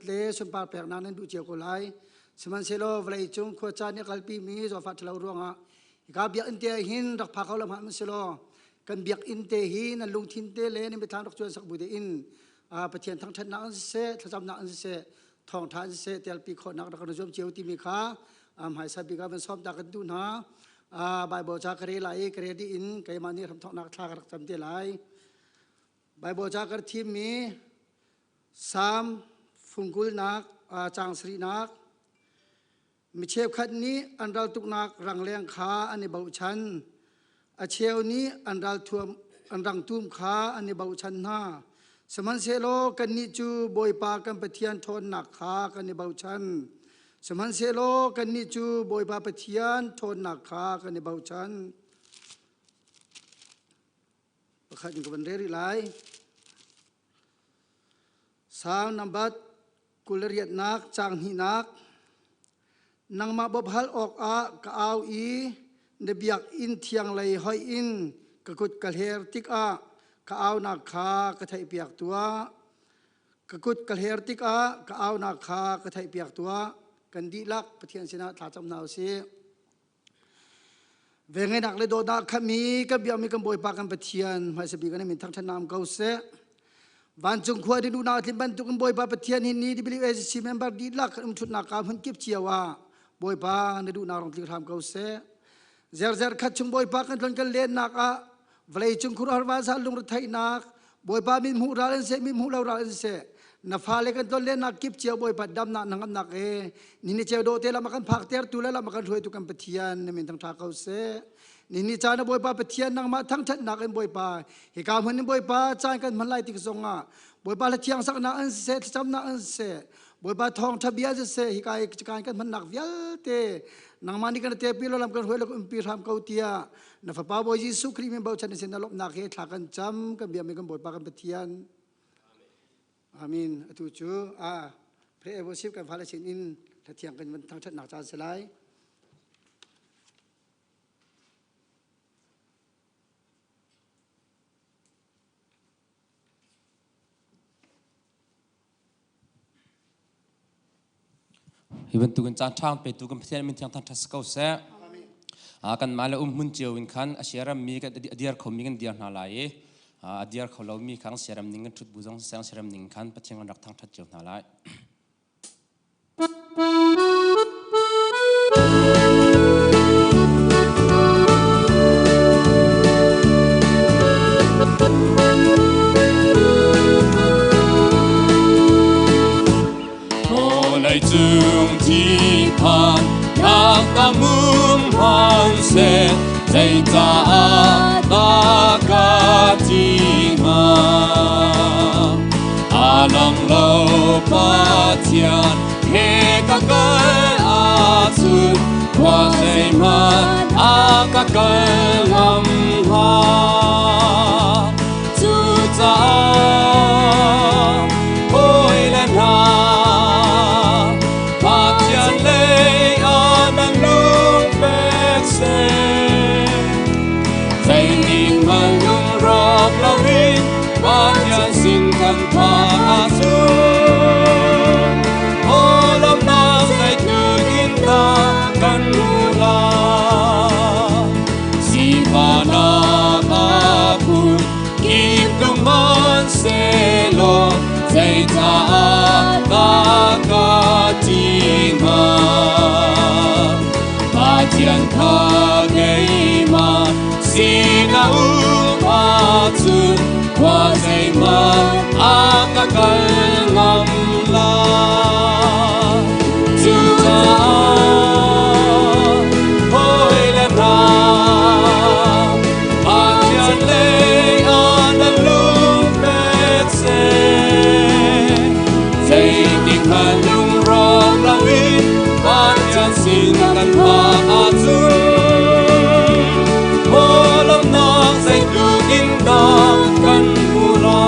le sun par pek nan du chiu ko lai seman selo vlai chung kho cha ne kalpi mi zo fat lo ruanga ka biak in te hin rak pha khalam ham selo kan biak in te hin an lung thin te le ni bethan rak chuan sak bu de in pathian thang that na an se thajam na an se thong than se tel pi kho nak rak jom chiu ti mi kha hai sa bi ka ban som ta kan du na Bible cha kare lai kare di in kai mani ram thong nak thla rak cham te lai Bible cha kar thim mi sam phungkul nak chang sri nak mi chep khat ni andal tuk nak rang leng kha ani bau chan a cheu ni andal thuam anrang tum kha ani bau chan na saman selo kan ni chu boi pa kan pathian thon nak kha kan ni bau chan saman selo kan ni chu boi pa pathian thon nak kha kan ni bau chan pakhat ni ko ban re ri lai sang nambat kulariat nak chang hi nak nang ma bob hal ok a ka au i ne biak in thiang lei hoi in ka kut kal her tik a ka au nak kha ka thai piak tua ka kut kal her tik a ka au nak kha ka thai piak tua kan di lak pathian sina thla cham nau se ve ngai nak le do da khami ka biak mi kan boi pa kan pathian mai se bi kan min thang thanam kau se ban chung khwa di du na thim ban tu kan boi pa pathian hin ni di beli SC member di lak thut na ka hun kip chiawa boi pa ne du na rong ti tham kau se zer zer khat chung boi pa kan thon kan len nak a vlei chung khur har wa sa lung ra thai nak boi pa mi mu ra len se mi mu lo ra len se na fa le kan thon len nak kip chiaw boi pa dam na nangam nak e ni ni cheu do te la ma kan phak ter tu la ma kan thoi tu kan pathian ne min thang tha kau se ni cha na boi pa pathian nang ma thang that nak en boi pa hi ka man boi pa chan kan man lai ti zonga boi pa la thiang sak na an se cham na an se boi pa thong thabia se hi kai kan man nak vial te nang mani kan te pi lo lam kan hoi lo pi ram kau tia na fa pa bo Jesu Christ min bau chan se na lop na ke thla kan cham kan bia mi kan boi pa kan pathian amen atu chu pray worship kan phala chin in tha thiang kan man thang that nak cha se lai Iban tugan chan thang pe tugan pathian min thiang than thas kau se kan mala mun chiu in khan asiaram mi ka diar khom mi kan diar na lai diar kholo mi khang siaram ning thut buzong sang siaram ning khan pathian rak thang that chiu na lai chung thi phan nak ta mum han se dei ta ta ka ti ma along lo pa tian he ka ka a su qua sei ma a ka ka lam ha tu ta oi le na xin thân pha su ô lâm na say thư in ta căn la si pa na ta put kim tung man se lo say ta ka ti ma pa tian tha gei ma si na u pa tu qua dây man aka kal ngam la chu ta hoi le na a tian le an lu pet se dây ti khan lung rom la win ban chan sin kan pa a chu ho lam na dây tu in da kan pula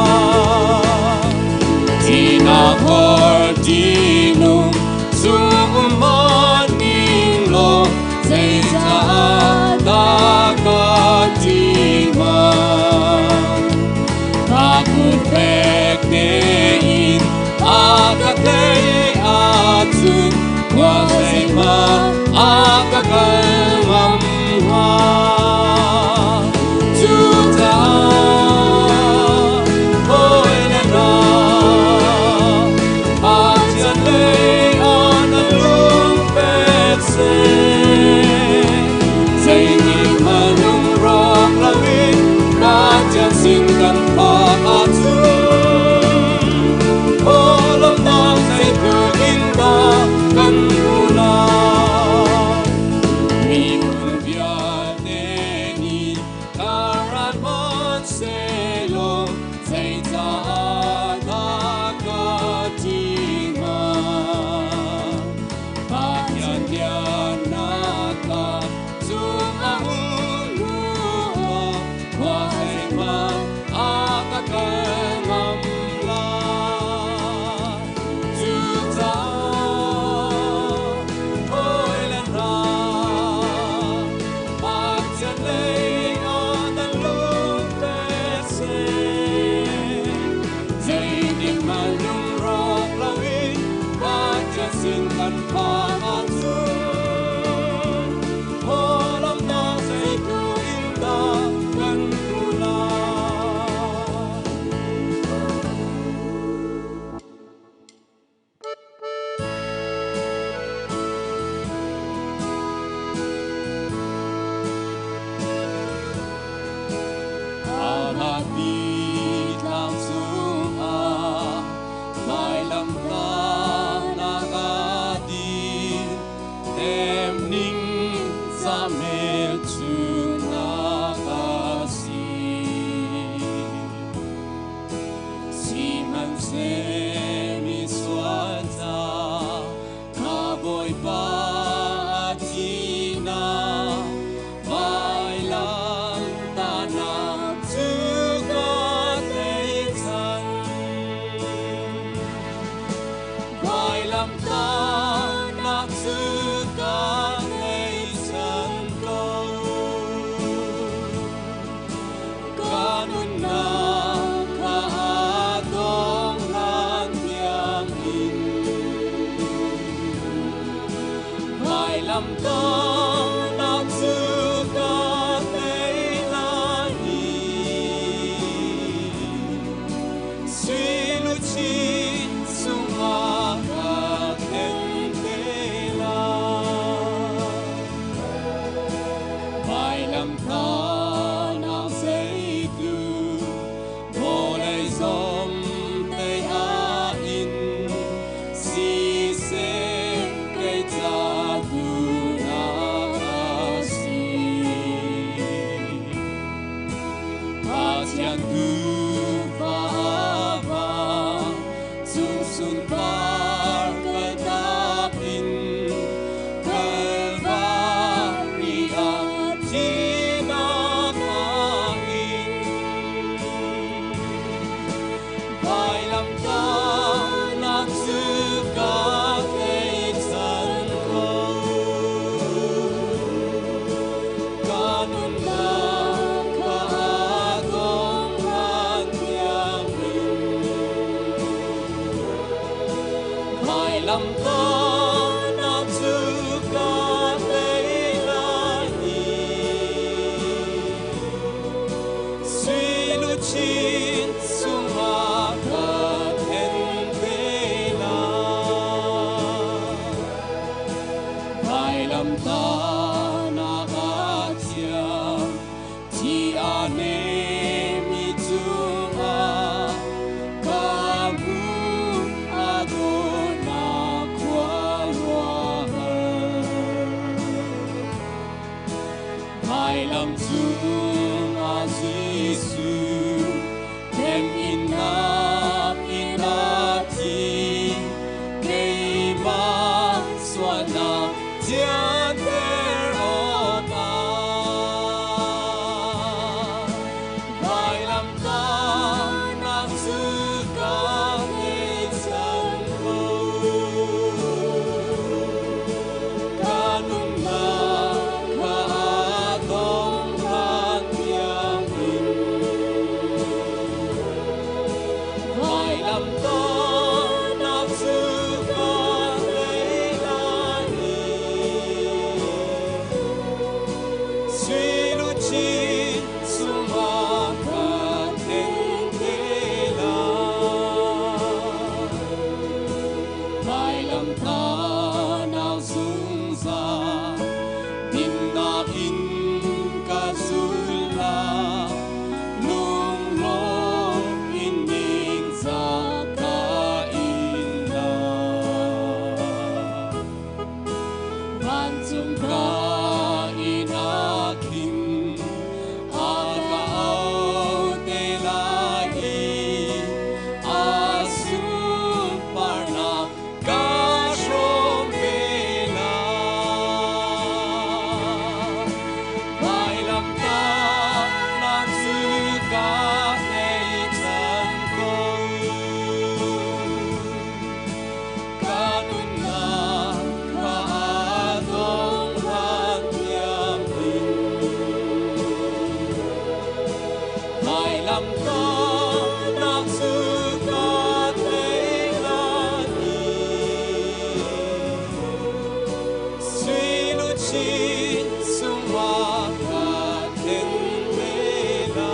mi xoan ta ca bồi ba tina vai lam ta na tu ca tây thân vai lam ta na tu ca tây thân câu ca nun na ca dong lan yang in vai lam ta na tu ca tây la hi suy lu chi sung ma ca ten te la vai lam ta na sei tu vô lây dom tây a in si se cây ta tu na a si a thian tu va va sung sun par ka ta pin Calvary a chi na ma in vai lam ta na tu ca tây thân câu ca nun na ca dong lan yang in vai lam ta na tu ca tây la hi suy lu chin sung ma ca ten te la vai lam ta na a chia ti a ne mi tu a ca mu a do na kwa roa vai lam tu a Giêsu tem in na ti cây ma xoan na tian ter o pa vai lam ta na tu ca tây thân câu ca nun na ca dong lan yang in vai lam ta na tu ca tây la hi suy lu chin sung ma ca ten te la vai lam ta nào sung sa tin na in ca zul la lung lo in ning za ca in la van chung ca in a kin a ca au te la hi a su par na ca shom ve la vai lam ta na tu ca tây thân câu ca nun na ca dong lan yang in vai lam ta na tu ca tây la hi suy lu chin sung ma ca ten te la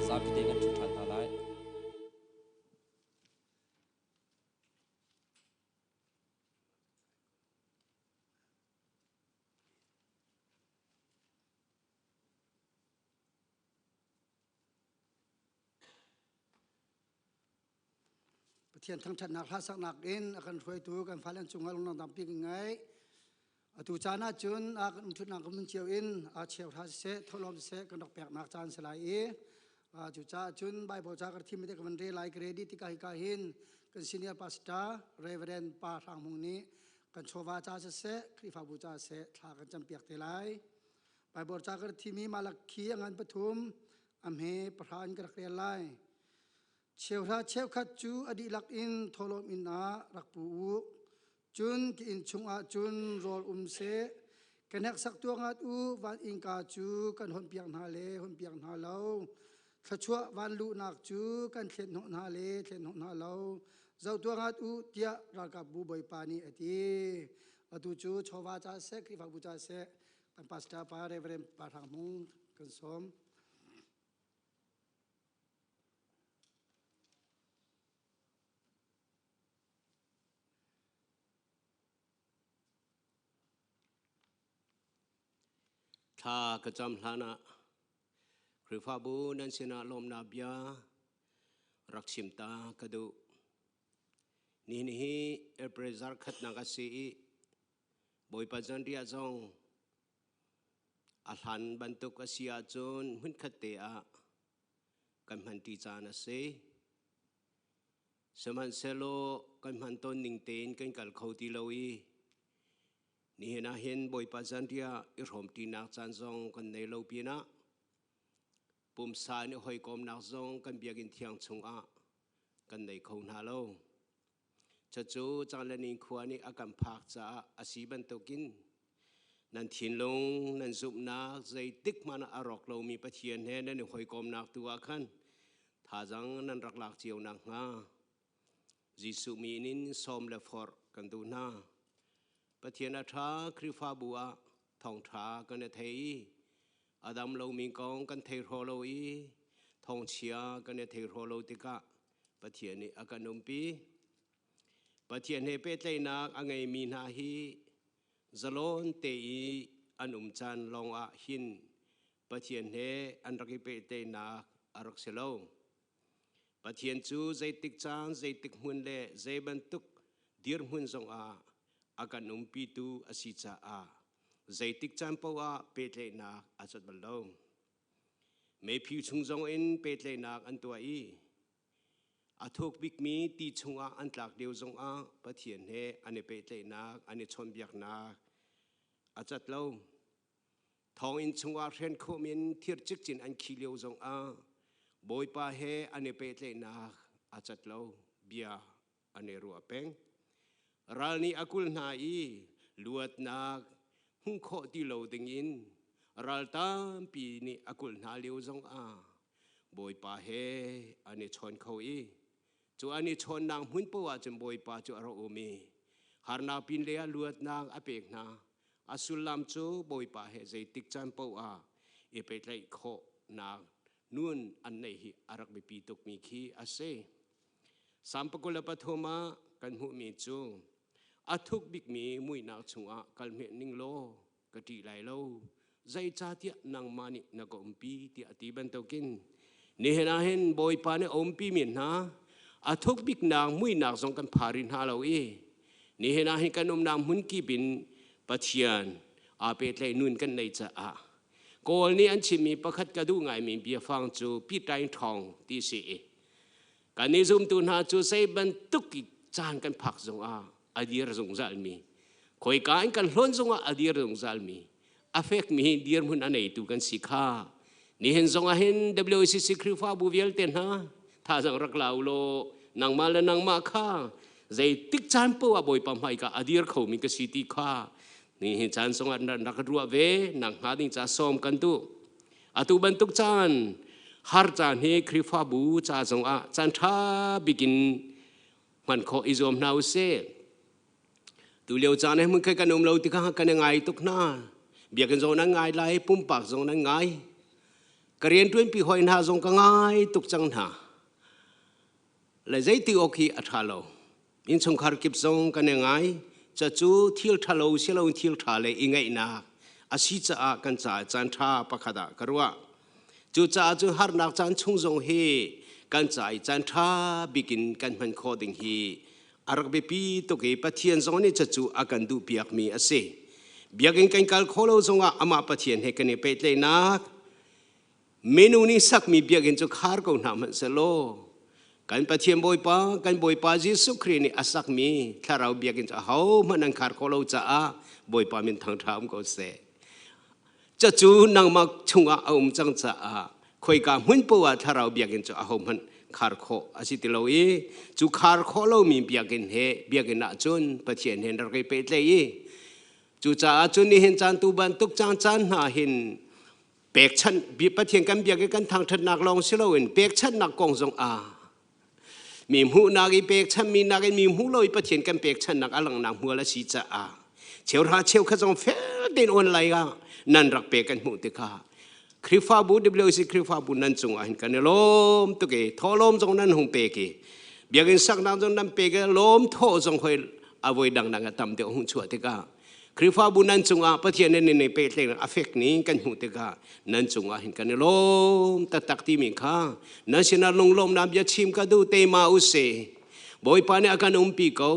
sa pi te kan thu than ta lai Pathian thang chat nak hla sak nak in akan throi tu kan falan chunga long nam pi ngai tu chana chun thut na kamun chiao in cheu tha se tholom se kan dok pek nak chan selai chu cha chun bible cha kar thim te kan re lai credit ti ka hin kan senior pastor reverend pa thang mung ni kan chowa cha se krifa bu cha se thla kan cham pek te lai bible cha kar thimi malak khi angan pathum amhe pran kar re lai cheu tha cheu khat chu adi lak in tholom in na rak pu chun ki in chunga chun rol se kanak sak tuangat van inka chu kan hon piang na le hon piang na lo thachua van lu nak chu kan thlen no na le thlen no na lo zau tuangat tia ra ka bu boi pani ati atu chu chowa cha se kri fa bu cha se kan pastor pa reverend pa thang mung kan somถ้ากระจำลานะคริฟาบูนันเสนาลมนาบยารักชิมตากระดูนี่เอเปรซาร์ขัดนักสีบอยปัจจันเรียจงอาหารบรรทุกอาศัยจนหุ่นขัดเตะกันมันตีจานะเสสมันเซโลกันมันต้นนิ่งเตนกันกัลเขาตีลอยนี่นะเห็นบอยปัจจันเรียอิรอมตีนักจันทร์กันในโลปีนะปุ่มสายนี่หอยกอมนักทรงกันเบียกินเทียงชงกันในเขาหน้าโลจะจูจังเลนิงขวานี่อาการพักจะอาศัยบรรทุกินนั่นทิ้งลงนั่นซุบนักใจติ๊กมันอารอกเรามีปะเทียนแห่นั่นหอยกอมนักตัวขันถ้าจังนั่นรักหลักเจียวนักงาจิสุมีนินซอมเลฟอร์กันดูหน้าปะเทียนอาทาคริฟาบัวทองทากันเทยอาดัมเรามีกองกันเทโรโลอีทองเชียกันเทโรโลติกะปะเทียนนี่อาการนมปีปะเทียนเฮเปตเลยนักอังไงมีนาฮีจลอนเตอีอันจันลองหินปะเทียนเฮอันรักเปตเลยนักอารักเซโลปะเทียนจูใจติกจานใจติกมุนเล่ใจบรรทุกดีร์มุนจงอาการนมปีตูอาศิจาใจติกจานปวะเปตเลยนักอาจัดบอลโลไม่ผิวชุงจงอินเปตเลยนักอันตัวอาทุกบิกมีตีชงอันหลักเดียวจงปะเทียนเฮอันนี้เปตเลยนักอันนี้ชนเบียกนักอาจัดโลทองอินชงเรนโคมินเทียร์จิกจินอันขี้เลียวจงบอยปาเฮอันนี้เปตเลยนักอาจัดโลเบียอันนี้รัวเป็งรัลนี้อากุลนาลวดนักหุ่งโคตีโลดึงอินรัลตามปีนี้อากุลนาเลียวจงบอยปาเฮอันนี้ชนเขาจูอันนี้ชนนางหุ่นปัวจมบอยปาจูอารโอมีหานาปินเลียลวดนางอเปกนาอสุลามจูบอยปาเฮใจติกจันปัวเอเปตไลโคนางนุ่นอันไหนฮิอารักบิปีตุกมีขีอาเซสัมปกุลปฐมากันหูมีจูอาทุกบิกมีมุยนางชงกัลเมนิงโลกติไลโลใจจ่าเตียนางมานินักอมปีที่อติบันตกินนี่เห็นเห็นบอยปาเนี่ยอมปีมินนะอาทุกบิกนางมุยนางสงกันพารินฮาเรานี่เห็นเห็นกันนางมุนกีบินปัจเจียนอาเปตเลยนุ่นกันในจะกอลนี้อันชิมีประคัดกระดูไงมีเบียฟังจูพี่ไตรทองที่สี่กันนี้ซุ่มตุนหาจูใส่บรรทุกจานกันผักสงอาดีร์สงซาลมีคอยการกันล้นสงอาดีร์สงซาลมีอาเฟกมีดีร์มุนอันไหนตุกันสิข้านี่เห็นสงเห็น WCC คริฟาบูเวลเตนฮะถ้าสังรักลาวโลนางมาและนางมาข้าใจติกจานปัวบอยปั๊มไฮกะอาดีร์เขามีกสิติข้านี่เห็นจานสงอันนักรัวเวนางหาดิ้งจะซ้อมกันตุอาตุบรรทุกจานฮาร์จานเฮคริฟาบูจานสงจานท่าบิกินมันขออิจอมนาวเซตุเลียวจานให้มึงเคยกันเราติข้ากันยังไงตุกหน้าเบียกันโซนังไงไล่ปุ่มปากโซนังไงกระเรียนတွင်ปีหอยนาทรงกังไงตุกจังหนาและใจตีโอคีอัฐาโลอินสงคารกิบทรงกันยังไงจะจูทิลทาโลเชลทิลทาเลอิงไงนาอาศิจะกันจ่าจันทาปะขดากรัวจูจ่าจูฮาร์นักจันชงทรงเฮกันจ่าจันทาบิกินกันมันโคดิงฮีอารักเบปีตุกเอปะเทียนทรงนี่จะจูอากันดูเปียกมีอาเซ เบียกินกันการโคโลซงอามาปะเทียนให้กันนี่เป็ดเลยนักเมนูนี้สักมีเบียกินจุคาร์กนามันเสโลกันปะเทียนบอยป้ากันบอยป้าจิสุครีนี่อาสักมีถ้าเราเบียกินจะเฮามันนังคาร์โคโลจะอาบอยป้ามินทางทามก็เสจะจูนังมักชงอาอุมจังจะอาคอยกาหุ่นปัวถ้าเราเบียกินจะเอามันคาร์โคอาศิติโลอีจูคาร์โคโลมีเบียกินเฮเบียกินน่ะจุนปะเทียนเห็นเราไปเป็ดเลยจูจ่าจุนนี่เห็นจานตูบันตุกจานจานหาเห็นเปกชันบีปะเทียนกันเบียกันทางถนักลองสิโลเห็นเปกชันนักกองทรงอามีหูนักอีเปกชันมีนักมีหูลอยปะเทียนกันเปกชันนักอลังนักหัวละสีจ่าเชียวราเชียวขจงเฟลเดินออนไลน์นั่นรักเปกันหูติกาคริฟ้าบูWCคริฟ้าบูนั่นจงอาเห็นกันลมตุกทอลมจงนั่นหงเปกเบียกันสักนักจงนั่นเปกลมทอจงคอยอวัยดังนักตำเดียวหงชัวติกาคริฟ้าบุญนันจงอาปะเทียนในเปเตงอเฟกนี้กันหูเตกานันจงอาเห็นกันลมตักที่มีค่านั่นเสนาลงลมน้ำยาชิมก็ดูเตมาอุเสบอยปานอาการปีเกา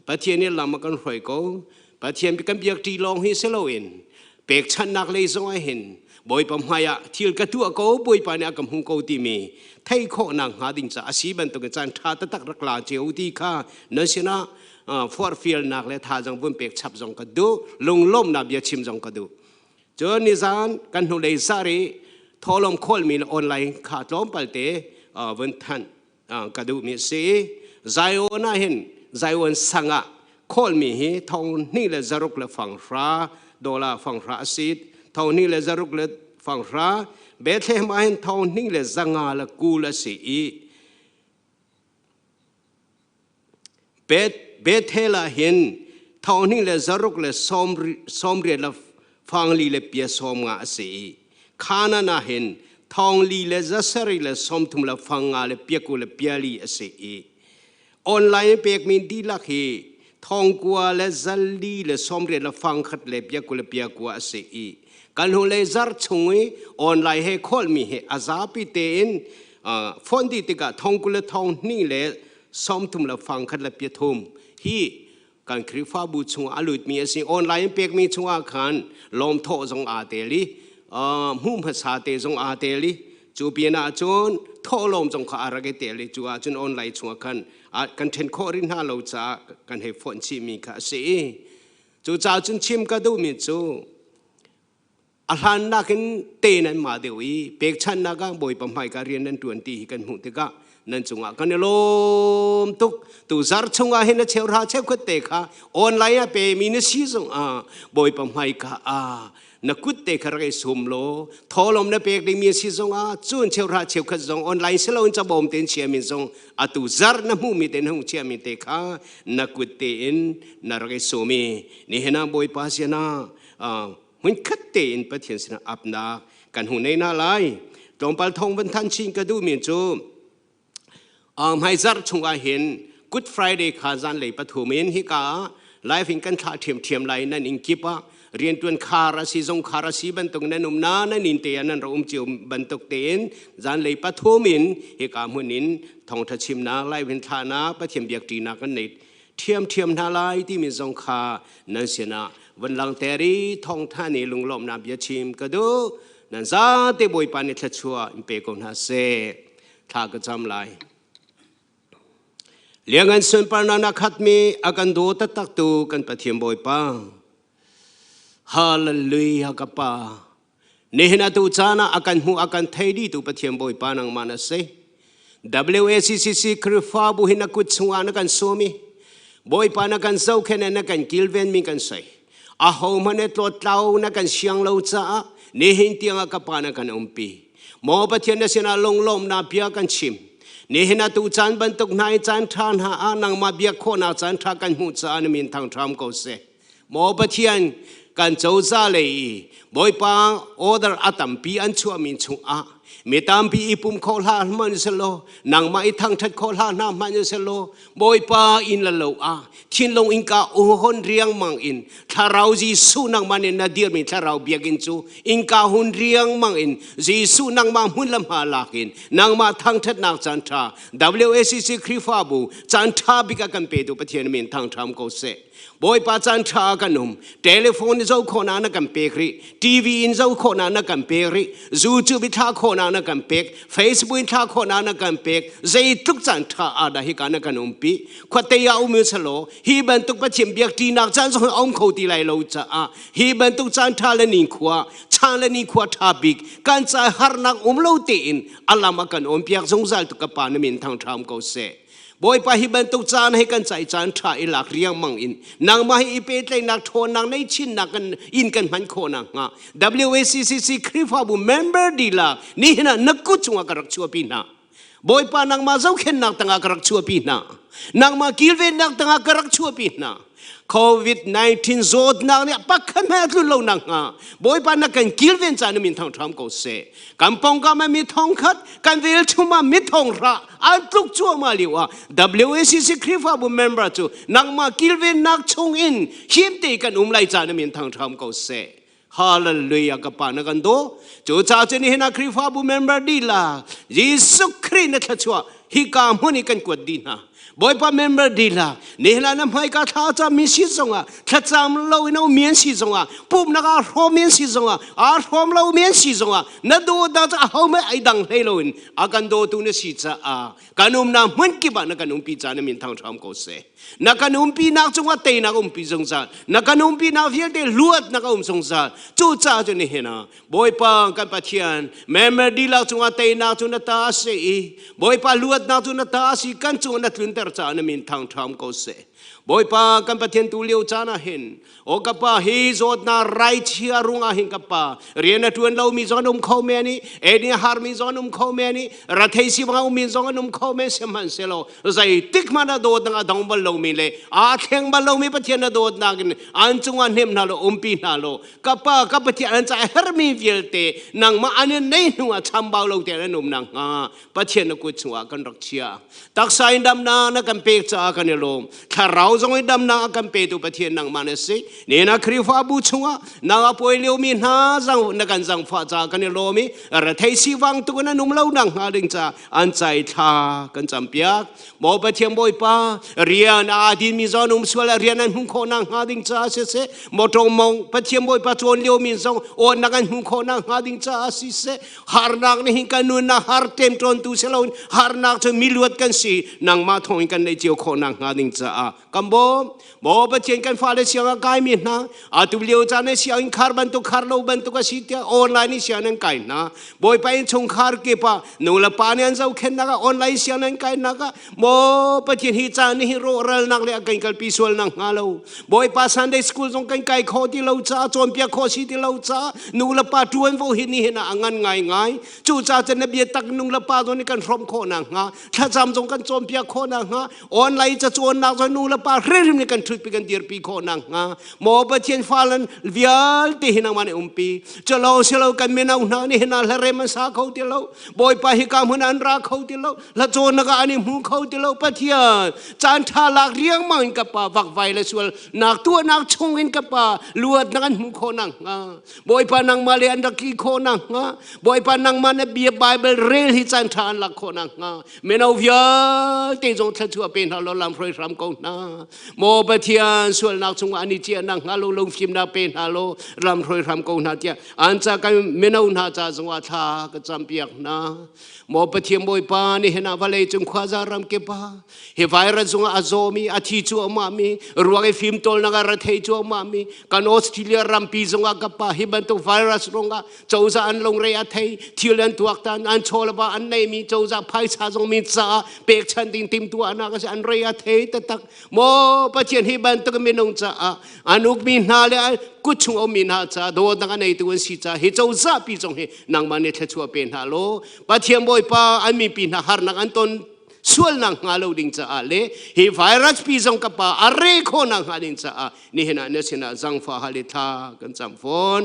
ปะเทียนนี่ลำกันหอยเกาปะเทียนกันเบียกตีลองให้เสลวินเปกชันนักเลยจงอาเห็นบอยปมหายะที่กระตัวเกาบอยปานอากำหงเกาตีมีไทยโคนางหาดิงจะอาศีบันตุกันจันทาตักรักลาเจียวตีค่านั่นเสนาฟอร์ฟิลนักเลยท่าจังบุญเปกฉับจังก็ดูลงลมนับยาชิมจังก็ดูเจอนิสานกันหุ่นเลยสารีทอลมโคลมีออนไลน์ขาดล้อมปัลเตวันทันก็ดูมีสีใจโอน่าเห็นใจโอนสังะโคลมีฮีทองนี่เลยจารุกเลยฝั่งฟ้าดอลลาร์ฝั่งฟ้าซีดทองนี่เลยจารุกเลยฝั่งฟ้าเบเทมาเห็นทองนี่เลยจังอาละกูละสีเบเทลาเห็นทองนี่เลยจารุกเลยสมเรียลฟังลีเลยเปียสมงาสีขานานาเห็นทองลีเลยจะสริเลยสมทุมเลยฟังงาเลยเปียกุเลยเปียลีสีออนไลน์เปียกมีดีลักฮีทองกัวเลยจัลลีเลยสมเรียลฟังขัดเลยเปียกุเลยเปียกัวสีกันหูเลยจาร์ชงวยออนไลน์ให้คอลมีให้อาซาปิเตนฟอนดีติกาทองกุเลยทองนี่เลยสมทุมเลยฟังขัดเลยเปียทุมฮีการคริฟ้าบูชงอาลุดมีสิ่งออนไลน์เปียกมีชงอาคันลมโถจงอาเตลีมุ่งภาษาเตจงอาเตลีจูเปียนาจนโถลมจงขาอะไรเตลีจูอาจนออนไลน์ชงอาคันกันเทนโครินฮาโลจ้ากันให้ฝนชิมีข้าสีจูจ้าจนชิมก็ดูมีจูอาหารนักเตนันมาเดียวอีเปียกชันนักบ่อยปั๊มไห้การเรียนนั้นตัวตีกันหุ่นเตกะนั่นจงอากันลมตุกตูจาร์ชงอาเห็นเชลราเชลคุเตค่ะออนไลน์เปมีนซีจงอาบ่อยปั๊มไห้กะนักกุเตคาร์สมโลทอลมนับเปกได้มีซีจงอาจุนเชลราเชลคุจงออนไลน์เชลอุนจะบ่มเต็นเชียมิจงอาตูจาร์นับมูมีเต็นหงเชียมิเตค่ะนักกุเตนนาร์เกสมีนี่เห็นบ่อยปัสยานามันคัดเตนประเทศสินะอับนากันหุ่นในนาไลตรงปัลทองบรรทันชิงกระดูมีจูให้จัดชงอาเห็น Good Friday ขาจันเลยปฐมินฮิกาไลฟ์อินกันท่าเทียมไลนั่นอิงกิปะเรียนตัวคาราซีจงคาราซีบรรทุกนั่นนานั่นอินเตียนั่นเราจิวบรรทุกเตนจันเลยปฐมินฮิกามุนินทองทัชิมนาไลฟ์อินทานาปะเทียมเบียกตีนากันเนตเทียมนาไลที่มีจงคานั่นเสียนะวันหลังเตรีทองท่านี่ลุงลมนาเบียชิมก็ดูนั่นซาเตบอยปานิทัชัวอิมเปกอนฮาเซท่าก็จำไลเลี้ยงกันส่วนปานาคัดมีอาการดูตักตูกันปะเทียมบอยป้าฮาเลลูยากับป้านี่เห็นตูจานะอาการหูอาการไทยดีตูปะเทียมบอยป้านังมานะเซ WACCC คริฟ้าบุหินักุดสงานักันโซมีบอยป้านักันเจ้าแค่นักันกิลเวนมีกันใส่อาหงมันเอตลอดเล่านักันเชียงเล่าจ้านี่เห็นเตียงกับป้านักันอมปีหมอปะเทียนเสนาลงลมนาเปียกันชิมนี่เห็นตูจานบรรทุกนายจานทานหานังมาเบียโคนาจานทากันหูจานมินทางทำก็เสหมอปะเทียนกันเจ้าซาเลยบอยป้าออเดอร์อัตมปีอันชัวมินชงอามีตามปีอีปุ่มโคลามันเสโลนังมาอีทางทัดโคลาน้ำมันเสโลบอยป้าอินละโลอาทินลงอินกาโอฮอนเรียงมังอินถ้าเราจีสูนังมันอินนาเดียร์มิถ้าเราเบียกินจูอินกาฮอนเรียงมังอินจีสูนังมาหุ่นลำหาลักินนังมาทางทัดนักจันทรา WACC คริฟ้าบูจันทราบิกากันเปดูปะเทียนมินทางทำก็เส บอยปาจันทรากันนุ่มเทเลโฟนเจ้าคนนั้นกันเปกรีทีวีเจ้าคนนั้นกันเปกรียูทูบท่าคนนั้นกันเปกเฟซบุ๊กท่าคนนั้นกันเปกใจทุกจันทราอาดาฮิกันกันนุ่มปีขวัญเตียอุมิสโลฮีบันตุกปะชิมเบียกตีนักจันทร์องเขาตีไลโลจ้าฮีบันตุกจันทราเลนิขวาชาเลนิขวาทับิกกันใจฮาร์นักโลตีนอัลลามากันเปียกสงสัยตุกปานมินทางทามเขาเสบอยปะฮิบันตุกจานให้กันใจจานทราอิลักเรียงมังอินนางมาให้อีเปตเลยนักโทนางในชินนักกันอินกันมันโคนางะ WACCC คริฟาบุเมมเบอร์ดีละนี่นะนักกุศลกรักชัวปีนะบอยปะนางมาเจ้าเข็นนักตั้งกรักชัวปีนะนางมากิลเวนนักตั้งกรักชัวปีนะCOVID-19 โจดนักเนี่ยปักขันแม่ทุนเรานักบอยปะนักกันกิลเวนจานมินทางทำเขาเสกันปองกันไม่มีทองคัดกันเวลชุมามีทองระอันทุกชัวมาลิวะ WACC คริฟาบุเมมเบอร์จูนักมากิลเวนนักชงอินหิมตีกันไลจานมินทางทำเขาเสฮาเลลูยากับปานักันโตจูจ้าเจนี่เห็นคริฟาบุเมมเบอร์ดีละยิสุครินักชัวฮิกามุนิกันกวดดีนะบอยปะเมมเบอร์ดีละนี่ละน้ำให้กาท้าจะมีสิทธิ์ถ้าจำเราเนาเมียนสิทธิ์ปุ่มนักอาร์โฮเมียนสิทธิ์อาร์โฮมเราเมียนสิทธิ์นั่นดูดาจะเอาไม่ไอ้ดังให้เราอินอากันดูตุนสิทธิ์กันน้ำมันกี่บาทนักกันปีจานมินทางทำเขาเสนักกันปีนักจงว่าเตนักปีสงสารนักกันปีนักเพียงแต่ลวดนักสงสารจู่จ้าจะนี่เห็นบอยปะกันปะเทียนเมมเบอร์ดีละจงว่าเตนักจงนัตตาเสียบอยปะลวดนักจงนัตตาสีกันจงนัตลุนเตอร์จานมินทางทำเขาเสบอยปะกันปะเทียนตุเลียวจานะเห็นโอกับปะเฮโซดนาไรเชียรุงอาหิงกับปะเรียนทวนเรามีจอนเข้าเมนี่เอ็นี่ฮาร์มีจอนเข้าเมนี่รัฐเฮสิบังมีจอนเข้าเมเสมันเซโลใจติกมันโดดนังดองบอลเรามีเลยอาเข่งบอลเรามีปะเทียนโดดนักอันจงวันเฮมนาโลปีนาโลกับปะกับปะเทียนอันใจเฮร์มีวิลเตนังมาอันนี้ในหัวชัมบาเราเตนนุ่มนังปะเทียนกุศลกันรักเชียตักไซน์ดำนานักกันเปกจ้ากันโลมถ้าเราจงดำนากันเปตุปะเทียนนังมันเสนี่นะคริฟาบูชัวนักป่วยเลี้ยวมีนาจังนักกันจังฟ้าจ้ากันโลมีรัฐเฮสิวังตัวนั้นนุ่มเรานังหาดึงจ้าอันใจท่ากันจำเปียกบ่ปะเทียนบ่อยป้าเรียนอาดิมีจอนุ่มสวลเรียนนั้นหุ่นโคนังหาดึงจ้าเสมอตรงมองปะเทียนบ่อยป้าจวนเลี้ยวมีจงโอนนักกันหุ่นโคนังหาดึงจ้าสิเสฮาร์นักนี่หิงกันนู่นนะฮาร์เต็มตรนตุเสลอนฮาร์นักจะมีลวดกันสินังมาทงกันในเจียวโคนังหาดึงจ้ากัมโบบ่ปะเทียนกันฟ้าเลเซียงกายมีนะอาตุเลียวจานในเสียงคาร์บันตุคาร์โลบันตุกสิเตียออนไลน์นี่เสียงนั้นไกนะบ่อยไปชงคาร์เก็บนูละปานี่อันเจ้าเข็นนักออนไลน์เสียงนั้นไกนักบ่ปะเทียนฮิจานี่ฮิโรเรลนักเลยกันกันพิสูจน์นักฮาโลบ่อยไปซันเดย์สคูลจงกันไกโคที่เราจ้าจอมเปียโคสิที่เราจ้านูละปาทวนโวหินี่เห็นอังงันง่ายจู่จ้าจะนบีตักนูละปาตัวนี้กันพร้อมโคนักฮะถ้าจำจงกันจอมเปียโคนักฮะออนไลน์จะจวนนักจนูละปาเรื่องนี้กันทริปไปกันเดียร์ปีโคนักฮะบ่ปะเทียนฟ้าลันวิลที่เห็นมันปีจะเราเสียเรากันไม่เอาหน้านี่เห็นอะไรเรมันสาเขาที่เราบ่อยไปให้การมันอันรักเขาที่เราละโจนนักอันนี้หูเขาที่เราปะเทียนจานทาลักเรียงมันกับป่าวักไวเลยส่วนนักตัวนักชงเห็นกับป่าลวดนักหูโคนังบ่อยไปนังมาเรียนตะกี้โคนังบ่อยไปนังมันเบียบไบเบิลเรลที่จานทาลักโคนังไม่เอาวิลที่จงทัดชัวเป็นเราลำพรอยรำกงนะโมปะเทียนส่วนนักชงอันนี้เจียนังฮัลโหลลงฟิล์มนาเป็นฮัลโหลรำพรอยรำกงนะเจียอันจากกันไม่เอาหน้าจากจังหวัดท่าก็จำเปียกนะโมปะเทียนบ่อยปานี่เห็นอะไรเลยจงควาจารำเก็บป่าเฮไวรัสจงอาโซมีอาทิจัวมามีรัวไอฟิล์มโตลนักรัฐเฮจัวมามีกันออสเตรเลียรำปีจงอากับป่าเฮบันตุไวรัสรงาเจ้าจะอันลงเรียเทที่เล่นตัวกันอันโชลบะอันไหนมีเจ้าจะไพ่ชาจงมีจ้าเปกชันติงติมตัวนักอันเรียเทตตักโมปะเทียนเฮบันตุกมีนงจ้าอันุกมีนาเลกุชงเอามีนาจ้าโดนนักในตัวสิจ้าเฮเจ้าจะปีจงเฮนางมันเนี่ยชัวเป็นฮัลโหลปะเทียนบ่อยป้าอันมีปีนาฮาร์นักอันต้นส่วนนังฮาโลดิ้งจ้าเลเฮไวรัสปีจงกับป้าอะไรโคนังฮาดิ้งจ้านี่เห็นอันนี้สินะจังฟ้าฮาลิท่ากันจำฝน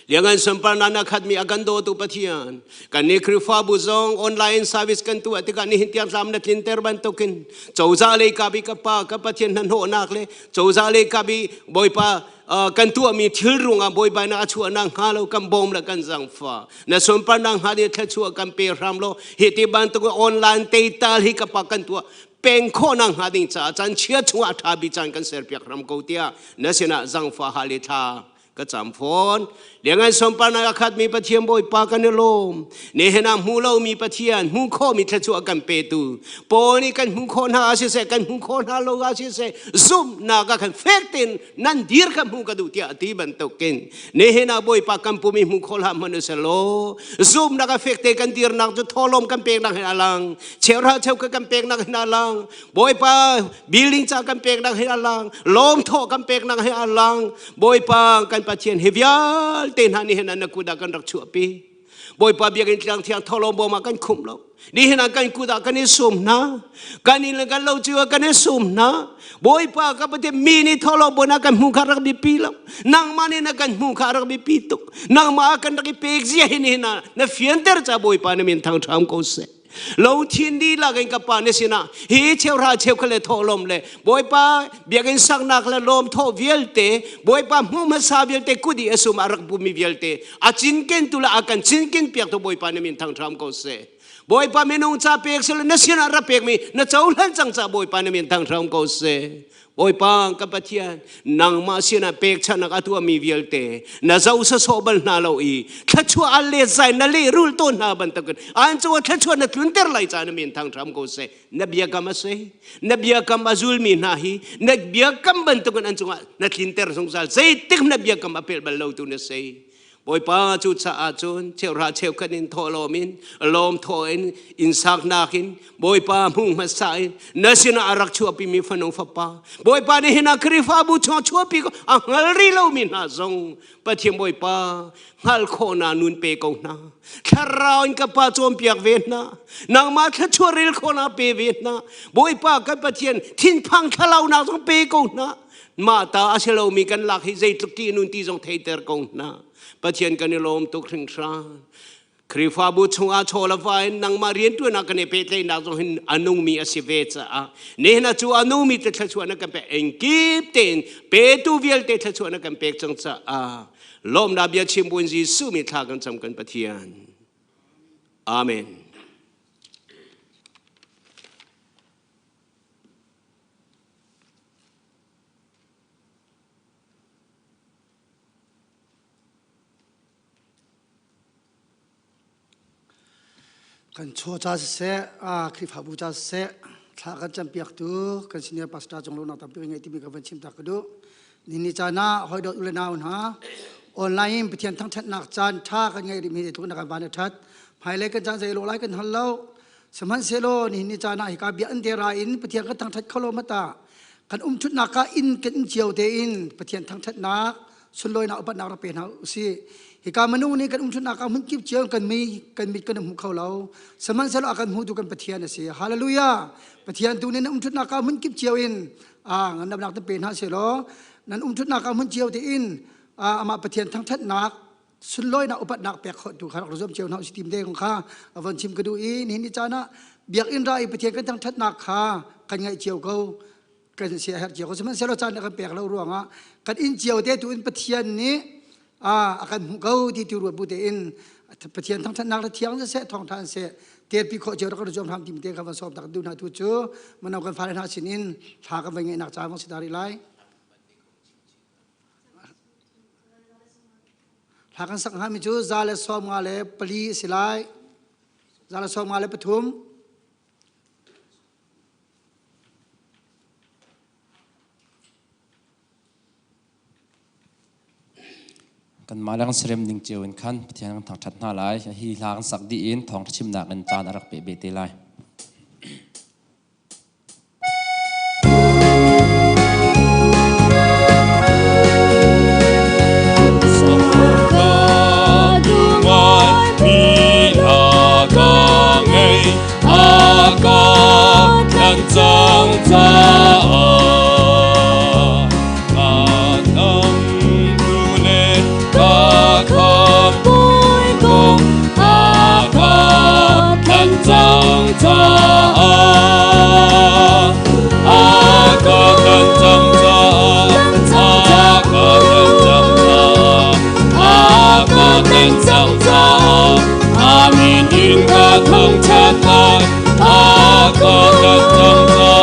เลี้ยงกันสมปรานักขัดมีอาการโดตุปะเทียนกันนี่คือฟ้าบุษงออนไลน์สวิสกันตัวที่กันนี่หินเตียมสามนัดลินเตอร์บันตุกินเจ้าจ้าเลยกับบีกับป้ากับปะเทียนนันโหนักเลยเจ้าจ้าเลยกับบีบ่อยป้ากันตัวมีทิลรุงอ่ะบ่อยไปนักชัวนังฮาโลกันบอมละกันจังฟ้าในสมปรานังฮาเดียทัชัวกันเปรามโลเหตุบันตุกออนไลน์เตยตาลฮิกับป้ากันตัว เป็นข้อนังหาดิ่งจ้าจันเชื่อชัวทาบิจันกันเสียเปียกรำกูเตียนั่นสินะจังฟ้าฮาลิทาก็จำฝนเดี๋ยวไงสมปานาคัดมีปะเทียมบอยปากันลมเนี่ยเห็นน้ำหูเรามีปะเทียนหูข้อมีทะชัวกันเปตูปอนี่กันหูข้อหน้าอาศิเสกันหูข้อหน้าโลกอาศิเสซุ่มนากันเฟกตินนั่นดีร์กันหูกระดูเตียตีบันตกินเนี่ยเห็นน้ำบอยปากันปูมีหูข้อละมันเสโลซุ่มนากันเฟกเตกันดีร์นักจะทอลมกันเปกนักให้อาลังเชื่อราเชื่อกันเปกนักให้อาลังบอยปาบิลดิ้งจากกันเปกนักให้อาลังลมโถกันเปกนักให้อาลังบอยปากันปะเทียนเฮียลเต็นหันนี่เห็นนันกูดากันรักชัวปีบอยปาเบียกันที่ทางทอลมบ่มากันคุมเรานี่เห็นกันกูดากันนี่สุ่มนะกันนี่เลยกันเราจัวกันนี่สุ่มนะบอยปากับประเทศมีนี่ทอลมบ่นักันมุขรักบิปีแล้วนางมานี่นักันมุขรักบิปีตุกนางมากันรักบิเปกเสียเห็นนะนั่นเฟียนเตอร์จ้าบอยปาเนี่ยมีทางทำกูเสเราทิ้งดีละกันกับปานเนี่ยสินะเฮ้เชี่ยวราเชี่ยวเขาเลยทอลมเลยบอยปาเบียกันสักนักเลยลมทอเวลเตบอยปามุมาซาเวลเตกูดีเอสุมารักบุมีเวลเตอาจินเกินตุลาอากันจินเกินเปียกตัวบอยปาเนี่ยมีทางทำกูเสบอยปาเมนูจ่าเปียกเสเลยนั่นสินะรับเปียกมีนั่นเจ้าหลังจังจ่าบอยปาเนี่ยมีทางทำกูเสบอยปางกับปะเทียนนางมาเสียนะเปกชนะกัตัวมีเวลเตน่าจะอุสโซบัลนาเราอีถ้าชัวอัลเลใจนั่นเลยรูลต้นนาบันตะกันอันชัวถ้าชัวนั่นทุนเตอร์ไลจานมีทางทำกูเสนับเบียกัมมาเสนับเบียกัมมาซุลมีนาฮีนับเบียกัมบันตะกันอันชัวนั่นทุนเตอร์สงสารเสติกนับเบียกัมอเปลบัลเลวตุนเสบอยป้าจุดสะอาดจนเชี่ยวราเชี่ยวกันอินทอลมินลมทออินสักนาคินบอยป้ามุ่งมาใส่นั่นสินะอารักชัวปีมีฟันองฟ้าป้าบอยป้าเนี่ยนักคริฟ้าบุชชัวปีก็อังลรีเลวมินนาซงปะเทียมบอยป้าฮัลโคนานุนเปกงนาถ้าเราอินกับป้าโจมเปียกเวนนานางมาถ้าชัวริลโคนาเปเวนนาบอยป้ากับปะเทียนทิ้งพังทะเลานาซงเปกงนามาตาอาเชลามีกันหลักให้ใจทุกที่นุนที่ซงเทเตอร์กงนาปะเทียนกันในลมตุกถึงชาคริฟาบุชงอาโชลฟายนังมาเรียนตัวนักเนเปเตนักจงหินอนุมีอสิเวชะเนี่ยนะจูอนุมีเตชชวนนักเปเองกิบเตนเปตูเวลเตชชวนนักเปกจังจะลมนาเบียชิมบุญจีสุมิทากันจำกันปะเทียนอาเมนกันโชว์จ้าเสคลิปหาบูจ้าเสถ้ากันจำเปียกตัวกันสิเนียปัสตาจงลงนักตั้งเปียกไงที่มีกับวันชิมตากระดูนี่จานะหอยดอกอุเลนาวนะออนไลน์ไปเทียนทั้งชัดนักจานท่ากันไงมีแต่ทุกนักการบ้านชัดภายเลยกันจานเซโลไลกันฮัลโหลสมันเซโลนี่จานะฮิกาเบียนเดราอินไปเทียนกันทั้งชัดเข้าโลมาตากันชุดนักอินกันเจียวเตอินไปเทียนทั้งชัดนักสุดลอยนักอุปนักเราเป็นเอาสิเหตุการณ์มนุษย์นี้กันชุนอาการมันกิบเจียงกันมีกันหูเขาเราสมันเสลอาการหูดูกันปะเทียนเสียฮาเลลูยาปะเทียนตัวนี้นั่นชุนอาการมันกิบเจียวอินงั้นนับนักตั้งเป็นฮาเสลนั่นชุนอาการมันเจียวที่อินอามาปะเทียนทั้งทัดนักสุดลอยนักอุปนักแปลกดูข้าเราชมเจียวนักสติมเด้ของข้าวันชิมกระดูอินนี่จานะเบียกอินไรปะเทียนกันทั้งทัดนักข้ากันไงเจียวเขากันเสียเหตุเจียวเขาสมันเสลจานกันแปลกเราร่วงกันอินเจียวเดตัวอินปะเทียนนี้อาการหูเขาที่ติวรวดบุตรอินปะเทียนทั้งนักและเทียงจะเสทองทานเสเตียนปีโคเจอเราก็จะจมทำทีมเตียนคำว่าสอบตักดูนาทุจูมันเอากันฟ้าในนาสินินถากันไปไงนักจ่าของสิดาริไลถากันสังหารมิจูซาเลสอมงาเลปลีสิไลซาเลสอมงาเลปทุมกันมาแล้วกันเสริมดิ่งเจียวอินขันเทียนทางชัดหน้าลายฮีลางสักดีอินทองชิมหนักกันจานอารักเปเบเตไลอามีนยินกะทงชัดลายอาก็กะทง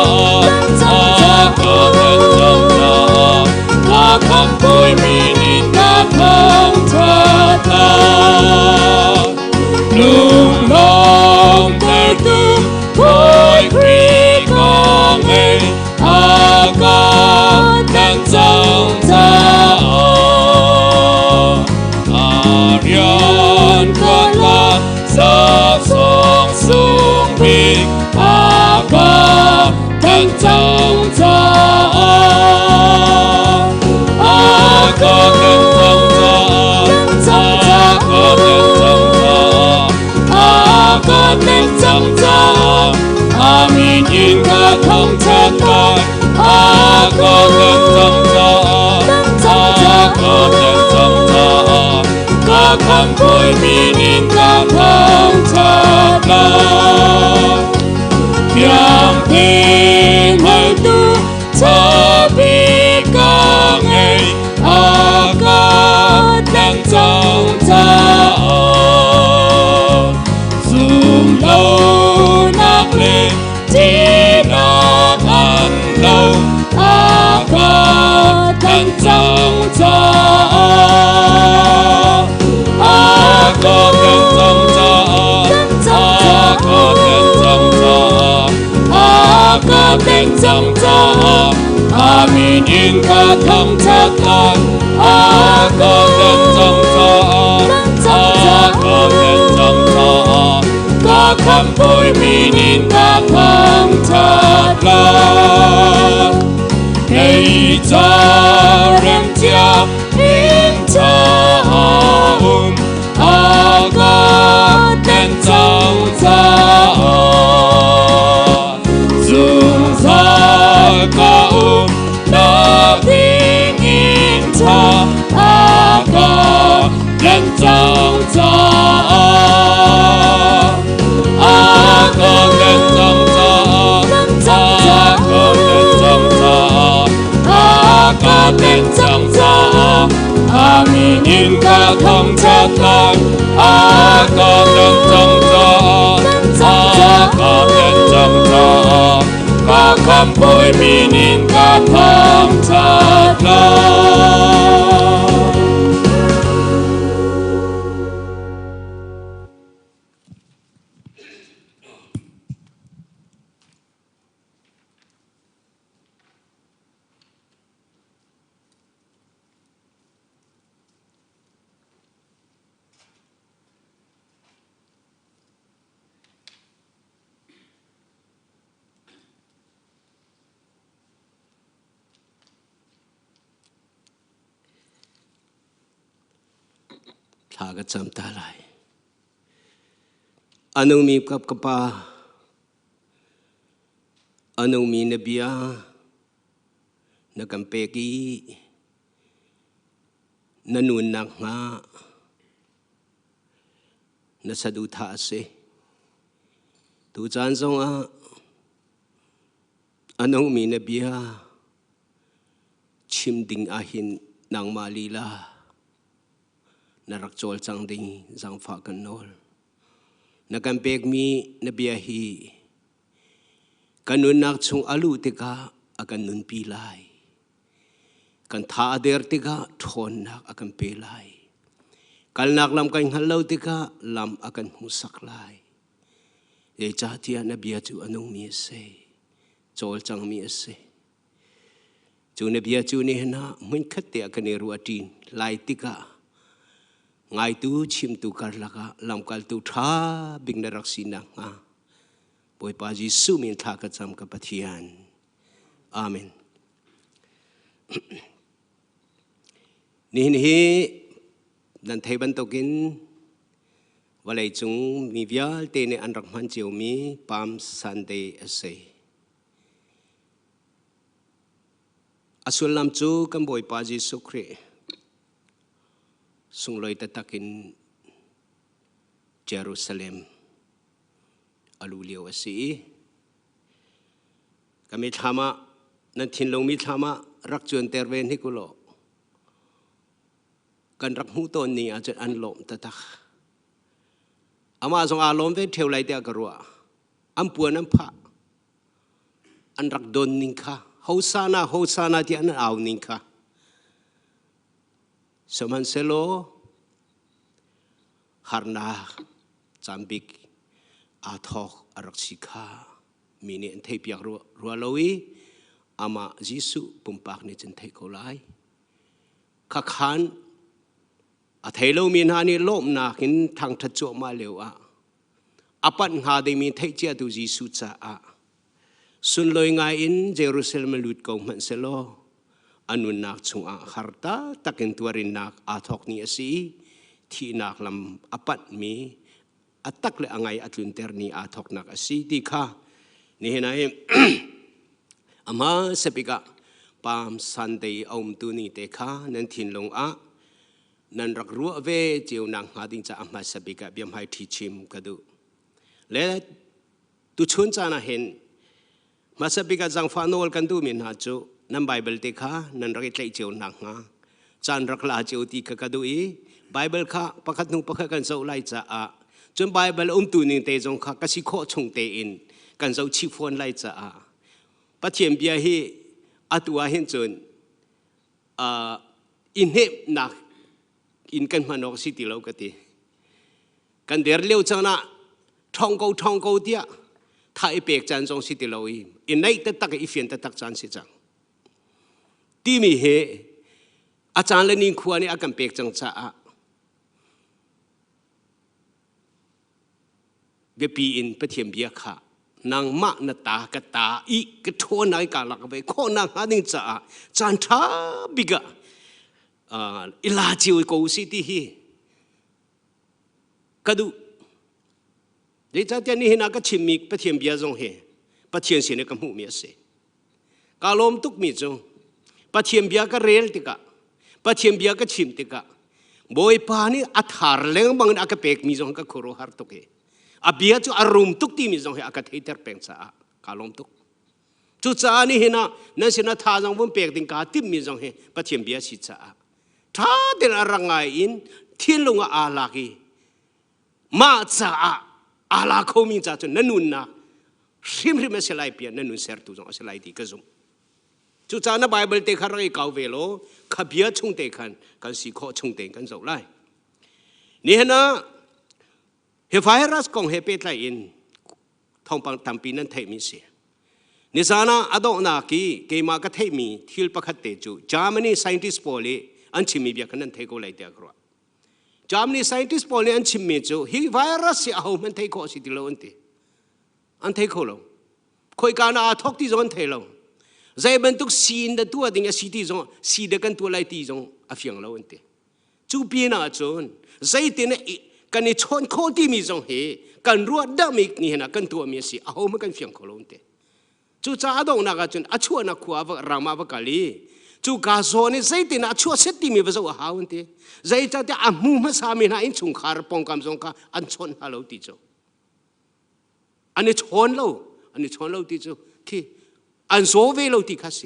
trong gió có đến trong gió có đến trong gió có đến trong gió Amin in cả thông chất lại có đến trong gió có đến trong gió có không vui min in cả thông chất lại yang thiên hãy tu cho bi ca ngày có đến trong gió dù lâu nát lên chỉ nó ăn lâu có đến trong gió có đến trong gió có đến trong gió có đến trong gió Amin in cả thông chất lại có đến trong gió có đến trong gió có không vui min in cả thông chất lại ngày cho rem chia in cho có đến trong gió dùng gió có nó tiếng in cho có đến trong gió có đến trong gió có đến trong gió có đến trong gió Amin in cả thông chất lại có đến trong gió có đến trong gió có không vui min in cả thông chất lại thả cái chấm ta lại anong mi kap kapa anong mi nabia nakampeki nanun nak nga nasadu tha se tu chan song a anong mi nabia chim ding ahin nang malila narak chol chang ding zang fa kan nol nakampek mi nabia hi kanun nak chung alu tika akan nun pilai kan tha der tika thon nak akan pelai kal nak lam kan halau tika lam akan husak lai ye cha tia nabia chu anong mi se chol chang mi se chu nabia chu ni na mun khat te akan ru atin lai tika ngai tu chim tu kar laka lam kal tu tha bing narak sinang boy pa Jesu min tha ka cham ka pathian amen nin hi dan thai ban tokin walai chung mi vial te ne an rak man chiu mi Palm Sunday ase asul lam chu kan boy pa Jesu Christ sung loi tatakin Jerusalem aluliaw asi kami thama nan thinlong mi thama rak chuan terven hi kulo kan rak hu ton ni a chan an lom tatak ama song a lom ve theu lai te karwa am puan am pha an rak don ning kha hosana ti an aw ning kha Saman selo harna chambik athok araksikha mini thei piak rualoi ama Jesu pumpak ni chen thei kolai kha khan a theilo min hani lom na kin thang tha chu ma lewa apan ha de mi thei chia tu Jesu cha a สุนลอยงายอินเยรูซาเล็มลุดกงมันเซโลอันุนนักชงอาฮาร์ตาตักินตัวรินนักอาทอกนี้สิที่นักลำอปัดมีอัตักเลอังไงอัตลุนเตอร์นี้อาทอกนักสิที่ข้านี่เห็นไหมอามาสปิกะปามสันเดย์อมตุนีเตข้านั่นทิ้งลงนั่นรักรัวเวเจียวนางหาดิงจะอามาสปิกะเบียมให้ที่ชิมกระดูและตุชนจานะเห็นมาสปิกะจังฟานอลกันดูมินหาจูนั่นไบเบิลเตข้านั่นรักใจเจียวนางหาจานรักลาเจียวตีกระดูอีไบเบิลข้าประคัดนุ่งประคัดกันเจ้าไล่จะจนไบเบิลตุนีเตจงข้ากสิโคชงเตอินกันเจ้าชิฟอนไล่จะปะเทียมเบียฮีอัตัวเห็นจนอินเฮนักอินกันมานอกสิติเรากติกันเดือดเลี้ยวจังนะท่องเกาเดียถ้าไอเปกจันทร์สิติเราอินไหนแต่ตักอีเฟียนแต่ตักจันสิจังที่มีเหอาจารย์เลนิงควรนี่อากันเปกจังจ้าเบียปีอินปะเทียมเบียค่ะนางมะนตากตาอีกระโทนายกาลักไปโคนางหาดิงจ้าจันท้าบิกะอิลาจิวโกสิที่ฮีกระดูเดี๋ยวจะนี่เห็นนักชิมมีปะเทียมเบียจงเหปะเทียมเสียนกมูเมียเสกาลมตุกมีจงปะเทียมเบียก็เรลติกะปะเทียมเบียก็ชิมติกะบอยปานี่อัฐารเลงบังนักเปกมีจงก็โคโรฮาร์ตุกอาเบียจูอารมณ์ตุกที่มีจงให้อากาศเฮเตอร์เปงซากาลมตุกจุดจ้านี่เห็นนะนั่นสินะท่าจังวันเปกติงกาติมมีจงให้ปะเทียมเบียสิจ้าท่าเดินอะไรไงอินที่ลงอาลากีมาจ้าอาลาเขามีจ้าจนนั่นนุ่นนะริมเสลายเปียนั่นนุ่นเสร์ตุจงเสลายดีก็จงจุดจ้านะไบเบิลเตคาร์ไอเกาเวโลขบเบียชงเตกันกันสิโคชงเตกันจงไล่นี่เห็นนะเฮฟไวรัสของเฮเปตไลอินทองปังตัมปีนั้นเทมิเสียนิสานะอดอกนาคีเกมาก็เทมีทิลปะคัตเตจูจามันนี่ไซน์ติสโพลีอันชิมีเบียกันนั้นเทโกไลเดียกรัวจามันนี่ไซน์ติสโพลีอันชิมีจูเฮไวรัสเสียเอามันเทโกสิติโลอันเตอันเทโกโลคอยการอาทอกที่จงอันเทโลใจบรรทุกซีนเดตัวดิ่งสิที่จงซีเดกันตัวไลที่จงอาฟิยงโลอันเตจูเปียนาจนใจเตนกันนี่ชนโคที่มีจงเหกันรัวดามิกนี่นะกันตัวมีสิเอามันกันเฟียงโคลงเตจู่จ้าดงนักจนอชัวนักขวาวรามาวกาลีจู่กาโซนี่ใจตินะอชัวเสติมีภาษาหาวน์เตใจจะที่อามูมาสามีนะอินชุงคาร์ปองคำจงกาอันชนฮัลโหลติโจอันนี้ชนเราติโจที่อันโซเวเราติคัสเซ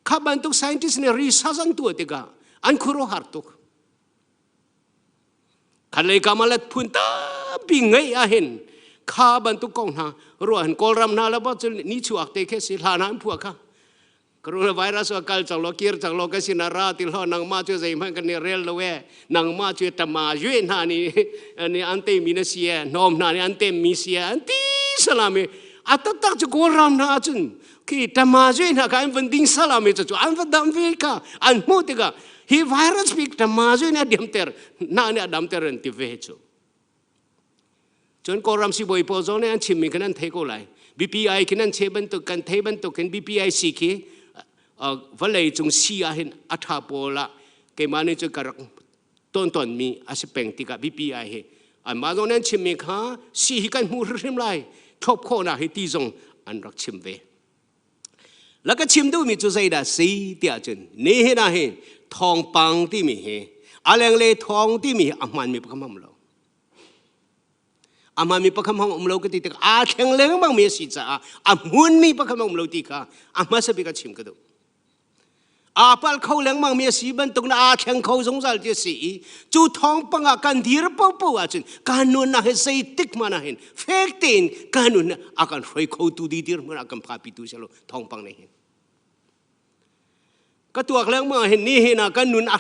ข้าบรรทุกไซน์ติสเนี่ยรีซาซันตัวเตกาอันคุโรฮาร์ตุกขันเลยกามาเล็ดพุ่นตาปิงไงอาเห็นข้าบรรทุกกองหารัวเห็นกอลรำนาแล้วบ่จนนิชวกเตเคสิลานันพวกข้ากรุณาไวรัสกัลจากโลกีร์จากโลกสินาราติลหอนางมาช่วยใจมันกันเนี่ยเรลเวนางมาช่วยตมาช่วยนานี่อันนี้อันเตมินเซียนอมนานี่อันเตมิเซียอันตีสลามีอัตตักจะกอลรำนาจนคือตมาช่วยนาการวันดิ้งสลามีจะอันวันดำเวก้าอันมุติกาฮีไวรัสพิกตมาช่วยนาดิมเตอร์นาเนี่ยดิมเตอร์อันติเวจูจนกอรำสิบอยพอจงเนี่ยอันชิมมีกันนั่นเทโกไล BPI กันนั่นเชบันตุกันเทบันตุกัน BPI สิคีวันเลยจงเสียเห็นอัฐาโปละเกมานี่จะกระต้นมีอาศัยเป็นติกา BPI เฮอันมาจงนั้นชิมมีข้าสีกันมูริมไลทบโคนาให้ตีจงอันรักชิมเวแล้วก็ชิมดูมีจุดใจด่าสีเตียจนนี่เห็นนะเห็นทองปังที่มีเฮอะไรเลทองที่มีอามันมีประคำเราอามันมีประคำของเราก็ติดอาแข็งแรงบางมีสิจ้าอามุนมีประคำของเราติกาอามาสบิกชิมกันดูอาพัลเขาแรงบางมีสิบันตุกน่าอาแข็งเขาสงสารเจสีจู่ทองปังอาการดีระเป้าอาจารย์การนุนน่ะเฮสิติกมานะเห็นเฟกตินการนุนน่ะอาการไฟเขาตูดีดีมันอาการพาปิตุเชลทองปังนี่เห็นก็ตัวแรงมาเห็นนี่เห็นนะการนุนอ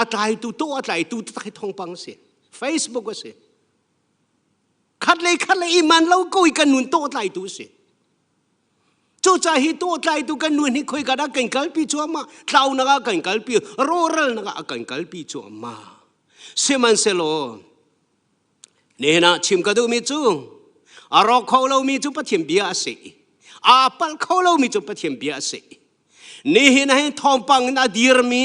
ะไรตัวอะไรตัวตายทองปังเสีย Facebook ก็เสียขัดเลยอีมันเราก็อีกันนุนตัวอะไรตัวเสียจู่ใจฮิตัวอะไรตัวกันนุนนี่คุยกันได้กันกัลปีชัวมาเท่านักกันกัลปีโรเรลนักกันกัลปีชัวมาเสมันเซโลเนี่ยนะชิมกันดูมิจูอารอกเขาเรามีจูปะชิมเบียสิ อาปัลเขาเรามีจุดปะเทียมเบียเสนี่เห็นให้ทองปังนาดีร์มี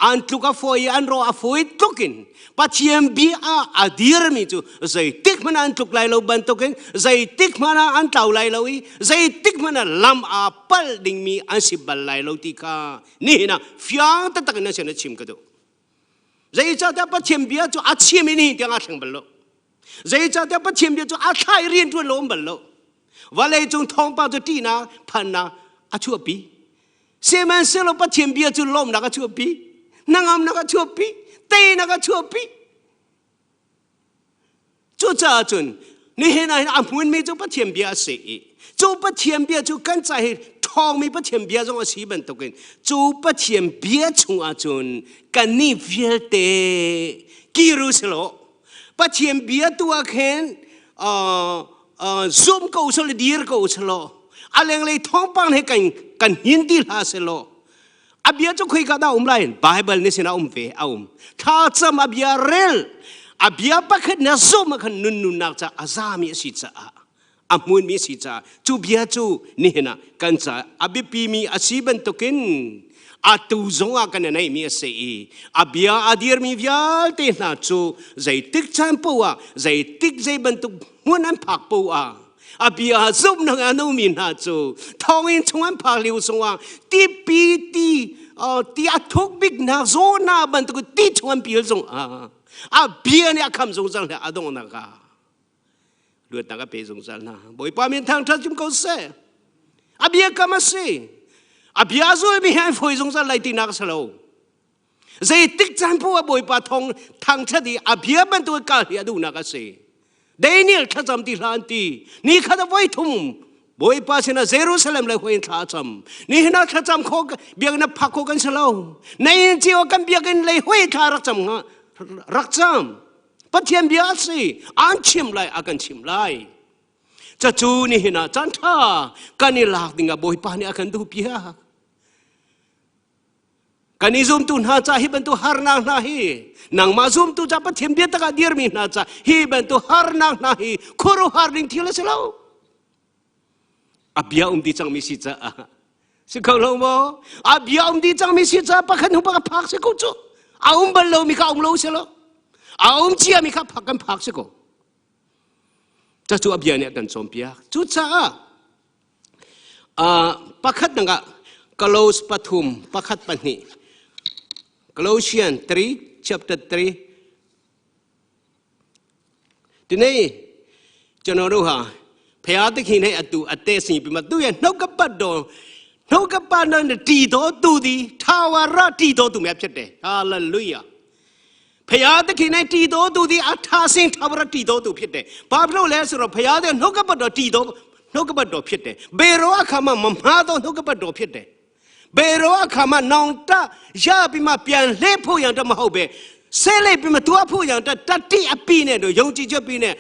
อันทุกฟอยอันรอฟอยทุกินปะเทียมเบียอาดีร์มีจุใจติกมันอันทุกไลเราบันทุกินใจติกมันอันเต่าไลเราอีใจติกมันลำอาปัลดิ่งมีอันสิบไลเราติกานี่นะฟิางตะตักนั่นเชนชิมกันดูใจจะแต่ปะเทียมเบียจุอาชีพนี่เดียงอาชังบัลโลใจจะแต่ปะเทียมเบียจุอาทายเรียนตัวลมบัลโลว่าเลยจงทองปังจุตีนาพันนาอาชัวปีเซมันเซลปะเทียมเบียจุลมนักชัวปีนางามนักชัวปีเตนักชัวปีจุจ้าจุนนี่เห็นอะไรอ่ะมันไม่จุปะเทียมเบียเสียจุปะเทียมเบียจุกันใจทองมีปะเทียมเบียจงอาชีพเป็นตัวกันจุปะเทียมเบียจงอาจุนกันนี่เวลเตกิรุสโลปะเทียมเบียตัวเข็นzoom ko usol dir ko uslo aleng le thong pang he kan hindi la selo abia chu khui ka da umlain bible ni sina ve tha cham abia rel abia pakhat na zoom khan nun nun nak cha azami si cha amun mi si cha chu bia chu ni hena kan cha abi pi mi asiban tokin atu zonga kan nei mi se abia adir mi vial te na chu zai tik chan po zai tik zai bantuk muốn ăn phạc bù à bia giúp năng ăn nấu mì na chú thong in chung ăn phạc liu song ti pi ti thuốc big na zo na ban tu ti chung ăn bia song bia này khăm song sang là đông na ka luật na ka pe song sang na bồi pa miền thang thắt chúng câu se bia kam se bia zo mi hai phơi song sang lại ti na ka salo dây tích chan po bồi pa thong thang thắt đi bia ban tu ka hi adu na ka se Danielท่าจำที่ลานตีนี่ข้าจะไว้ทุ่มบอยป้าเสนาเยรูซาเล็มเลยหัวอินท่าจำนี่น่าท่าจำโคกเบียกนับพักโคกันเสลาในจีวกันเบียกันเลยหัวท่ารักจำปัจเจียนเบียสิอันชิมไลอากันชิมไลจะจูนี่น่าจันท่ากันนี่หลักดิ่งกับบอยป้านี่อากันดูเปียกันนี่ซุ่มตุนหาจ่าฮิบันตุฮาร์นังนาฮีนางมาซุ่มตุจับปะเทียมเบียตะกาเดียร์มีนาจ่าฮิบันตุฮาร์นังนาฮีคุรุฮาร์ดิงที่ละเสลาabia di chang mi si cha si khâu lo mo abia di chang mi si cha pa khan hu pa phak se ko chu bal lo mi ka lo se lo chia mi ka phak kan phak se ko cha chu abia ne kan som pia chu cha pakhat nanga Coloss pathum pakhat pani Colossians 3 chapter 3 Today Janoruha พระตะคินให้อตุอเตสิปิมาตุยนกปัดโดนกปัดนั้นตีโตตุดีทาวาระตีโตตุแม่พิเดฮาเลลูยาพระตะคินให้ตีโตตุดีอัฐาสิงทาวาระตีโตตุพิเดบาปโลเลสโรพระเดนกปัดโดตีโตนกปัดโดพิเดเบโรอาคามามมาโตนกปัดโดพิเดเบโรอาคามานองตายาปิมาเปลี่ยนเล่ผู้อย่างตะมะฮูเบเซเลปิมาตัวผู้อย่างตะตัติอปีเนี่ยโดยงจิจปีเนี่ย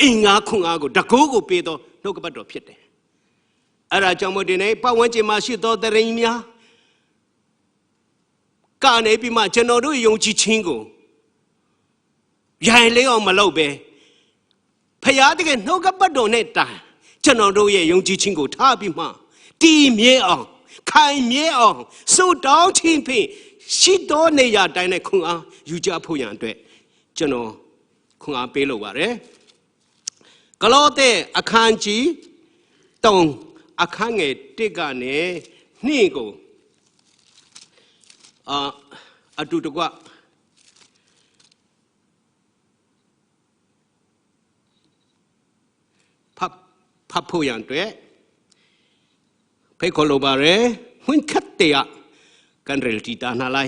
อิงาคุงอากูดักกูเปโตนกบัดดอพิดเดอะไรจังโมดีเนี่ยป้าวันเจมาชิโตเตริมียการเนี่ยปีมาเจนอดูยงจิชิงกูยายเลี้ยงมาเล่าเบพยาที่กันนกบัดดอเนี่ยตาเจนอดูยงจิชิงกูท่าปีมาตีเมียอ่ะใครเมียอ่ะสู้ดาวชิงพีชิโตเนี่ยยาได้ในคุงอาอยู่จ้าผู้อย่างด้วยเจนอคุงอาเปโลวะเร่กลอเตอคันจีตรงอคันเงติกาเนี่ยนี่กูดูตกว่าพับผู้อย่างตัวไปคนโลบาเร่หุ่นขัดเตะกันเรลติตานาไล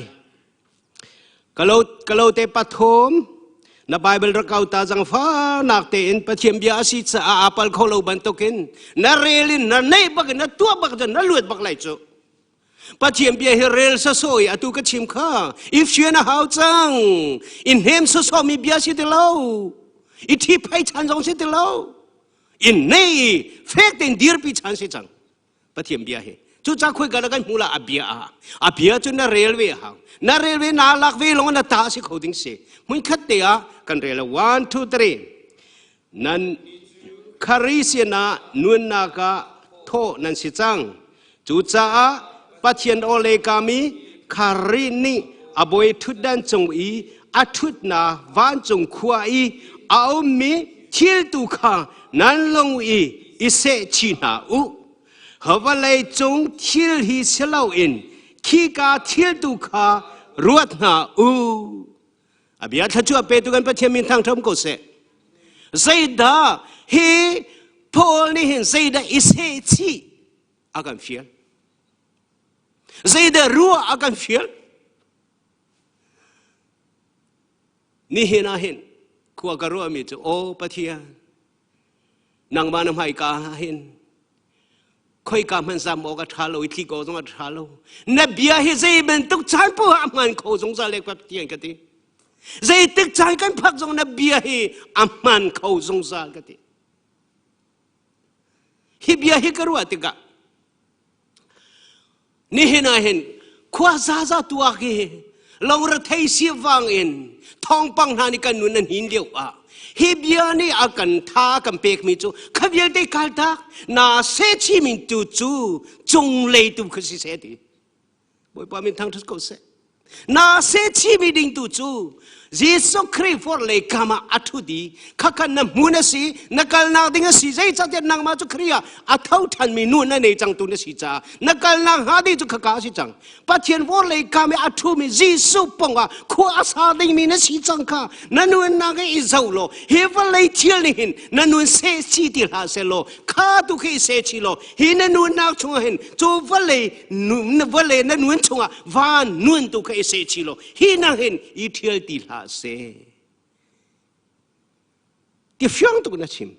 กลอเตปฐมna Bible rakau ta jang fa nak te in pathiam bia si cha apal kholo ban token na relin na nei bak na tua bak na luet bak lai chu pathiam bia he rel sa soi atu ka chim kha if shena hau chang in hem so so mi bia si te lo i thi phai chan jong si te lo in nei fek ten dir pi chan si chang pathiam bia he chu cha khoi ga la kan mula abia chu na railway ha na railway na lak ve long na ta si khoding se mun khat te kan rel 1 2 3 nan kharisiana nun na ka นันสิจังจูจ้าปะเทียนโอเลกามีคารินีอบวยทุดดันจงอีอาทุดนาวันจงขวาอีเอามีทิลตุคานันลงอีอิเซชินาอุฮาวาเลยจงทิลฮิเสลาอินขี้กาทิลตุคารวดนาอูอภิญาทัจวบเปตุกันปะเทียนมินทางทำกุศลใจดาเฮพอลนี่เห็นใจดาอิเซชีอาการเฟียลใจดารัวอาการเฟียลนี่เห็นนะเห็นขัวกระรัวมีจูโอปะเทียนางมานำให้กาเห็นค่อยกามันสามโอกาสาโลอิทิโกสงอาทาโลนับเบียเฮใจเป็นตุกชานผู้อามันเขาสงสารเล็กปะเทียนกันทีใจตึกใจกันพักจงนับเบียเฮอามันเขาสงสารกันทีฮิเบียเฮกรัวติกะนี่เห็นนะเห็นขวาซาซาตัวเฮเราระเทยเสียวังเอ็นทองปังนานิกันนุนันหินเดียวอ่ะฮิบยานี่อากันท่ากันเปกมิจูขบเยลได้กัลทักนาเซชิมินตูจูจงเลยตุขสิเสดีบ่อยปามินทางทุกคนเสนาเซชิมิดิงตูจูเยซูคริสต์ฟอร์เลยกามาอัตุดีข้ากันนมุนสีนักลนาดิงสีใจจัดเด็ดนางมาจุครียอัฐาวทันมีนูนในจังตุนสีจ้านักลนาหาดีจุขกาสีจังปัจเจียนฟอร์เลยกามาอัตุมีเยซูปงว่าขั้วอาสาดิงมีนสีจังค่ะนันนูนนางอิจาวโลเฮฟเลยเทียนหินนันนูนเซชีติลาเซโลข้าตุเคเซชิโลหินนันนูนนักชงหินจูฟเลยนันนูนชงอ่ะวานนูนตุเคเซชิโลหินนังหินอีเทียลติลาเซที่ฟังตุกนัชิม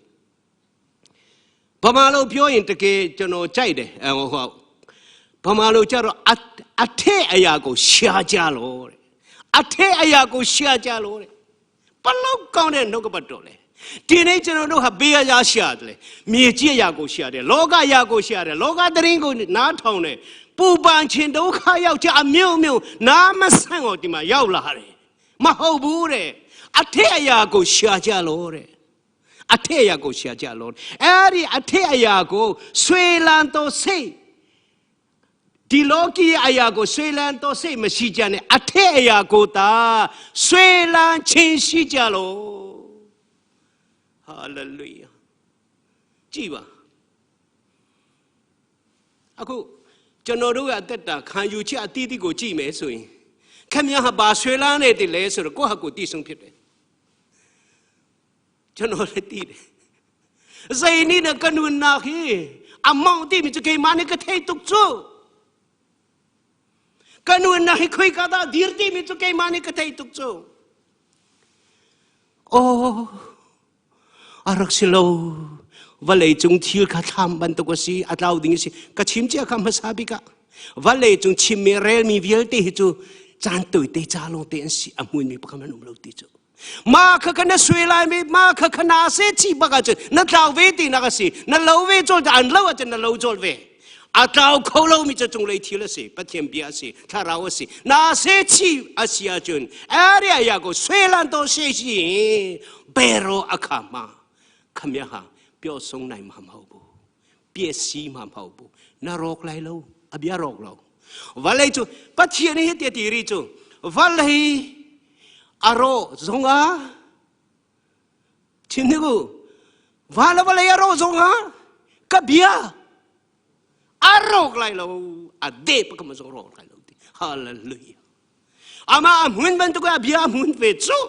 พม่าเราพิจารณาตะเกจโนใจเดพม่าเราจะรู้อัฐเทอยากเสียจาโลอัฐเทอยากเสียจาโลปลอกกองเดนนกปัตโตเลยทีนี้จโนดูฮับเบียยาเสียเลยมีจีอยากเสียเลยโลกอยากเสียเลยโลกดริงกุน่าท้องเลยผู้บัญชินดูข้ายาวจะมิวน้ำมันสั่งออกที่มายาวละเลยมาหูบูเรอัฐเทอยากเสียจาโลเลยอัฐเทอยากเสียจาโลเอริอัฐเทอยากสวยลันโตเซดีโลกีอายากสวยลันโตเซไม่ใช่จานเนี่ยอัฐเทอยากตาสวยลันชินสิจาโลฮาเลลูยาจีบะอะกูจะนรู้ว่าแต่ตาขันยูชิอาทิตย์กูจีไม่สวยแค่มีหาบาสวยลันเนี่ยติเลสระก็หากูตีสงพิษเลยจะนรู้ตีเลยใจนี่นะกันวันนักฮีอามองที่มีจะเกี่ยมันก็เทตุกจูกันวันนักฮีคุยกันได้ดีที่มีจะเกี่ยมันก็เทตุกจูโอ้อารักสิโลวันเลยจงทิลข้าทำบันตุกสีอัตลาวดิ้งสิก็ชิมเจ้าคำภาษาบิกะวันเลยจงชิมเมเรลมีวิลเตหิจูจานตุยเตจาลงเตนสิอามุนมีปะคำนั้นอุมโลติจูมาขกันน่ะสวยลายมีมาขกันน่าเสียชีบักจันนั่นเราเวทีนักสินั่นเราเวจอลอันเราจันนั่นเราจอลเวอาเราเขาเรามีจะจงเลยทีละสิปะเทียมเบียสิถ้าเราสิน่าเสียชีอาเซียจันเอริยาก็สวยลันโตเสียชีเบโรอาคามาขมีหาเปียวทรงในมหาเมาบุเปียสีมหาเมาบุนรกไรเราอภิยารกเราวันเลยจูปะเทียนี่เตียตีริจูวันเลยอารมณ์สงอาชินนี่กูวันละวันเลยอารมณ์สงอากับเบียอารมณ์ไรเราอเด็กก็มันสงรไรเราดิฮาเลลูยาอามาเหมือนบันทุกเบียเหมือนเวจู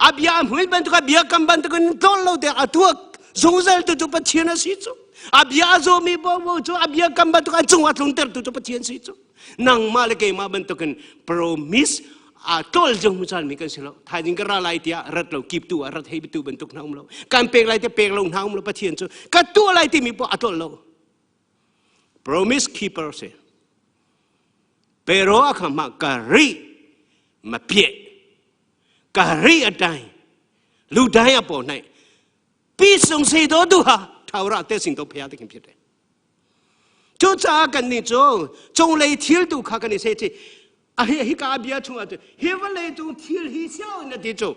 อาเบียเหมือนบันทุกเบียกันบันทุกนี่ต้นเราเดอาตัวสงสัยตัวปัจเจนสิจูอาเบียโซมีบ่บ่จูอาเบียกันบันทุกจังหวัดลงเตอร์ตัวปัจเจนสิจูนางมาเลกมาบันทุกpromise tol jong mucal mi kan selo thai jing kara lai tia rat lo kip tu rat hei bitu bentuk naum lo kan pek lai te pek lo naum lo pathian chu ka tu lai ti mi po atol lo promise keeper se pero akhama kari ma pie kari atai lu dai apo nai pi song se do du ha thawra te sing to phya te kin phit de chu cha kan ni chong lai thil tu kha kan ni se chiอาเฮียกาเบียชงอ่ะเฮียวันเลยจงทิลฮิเซียวนั่นดิจู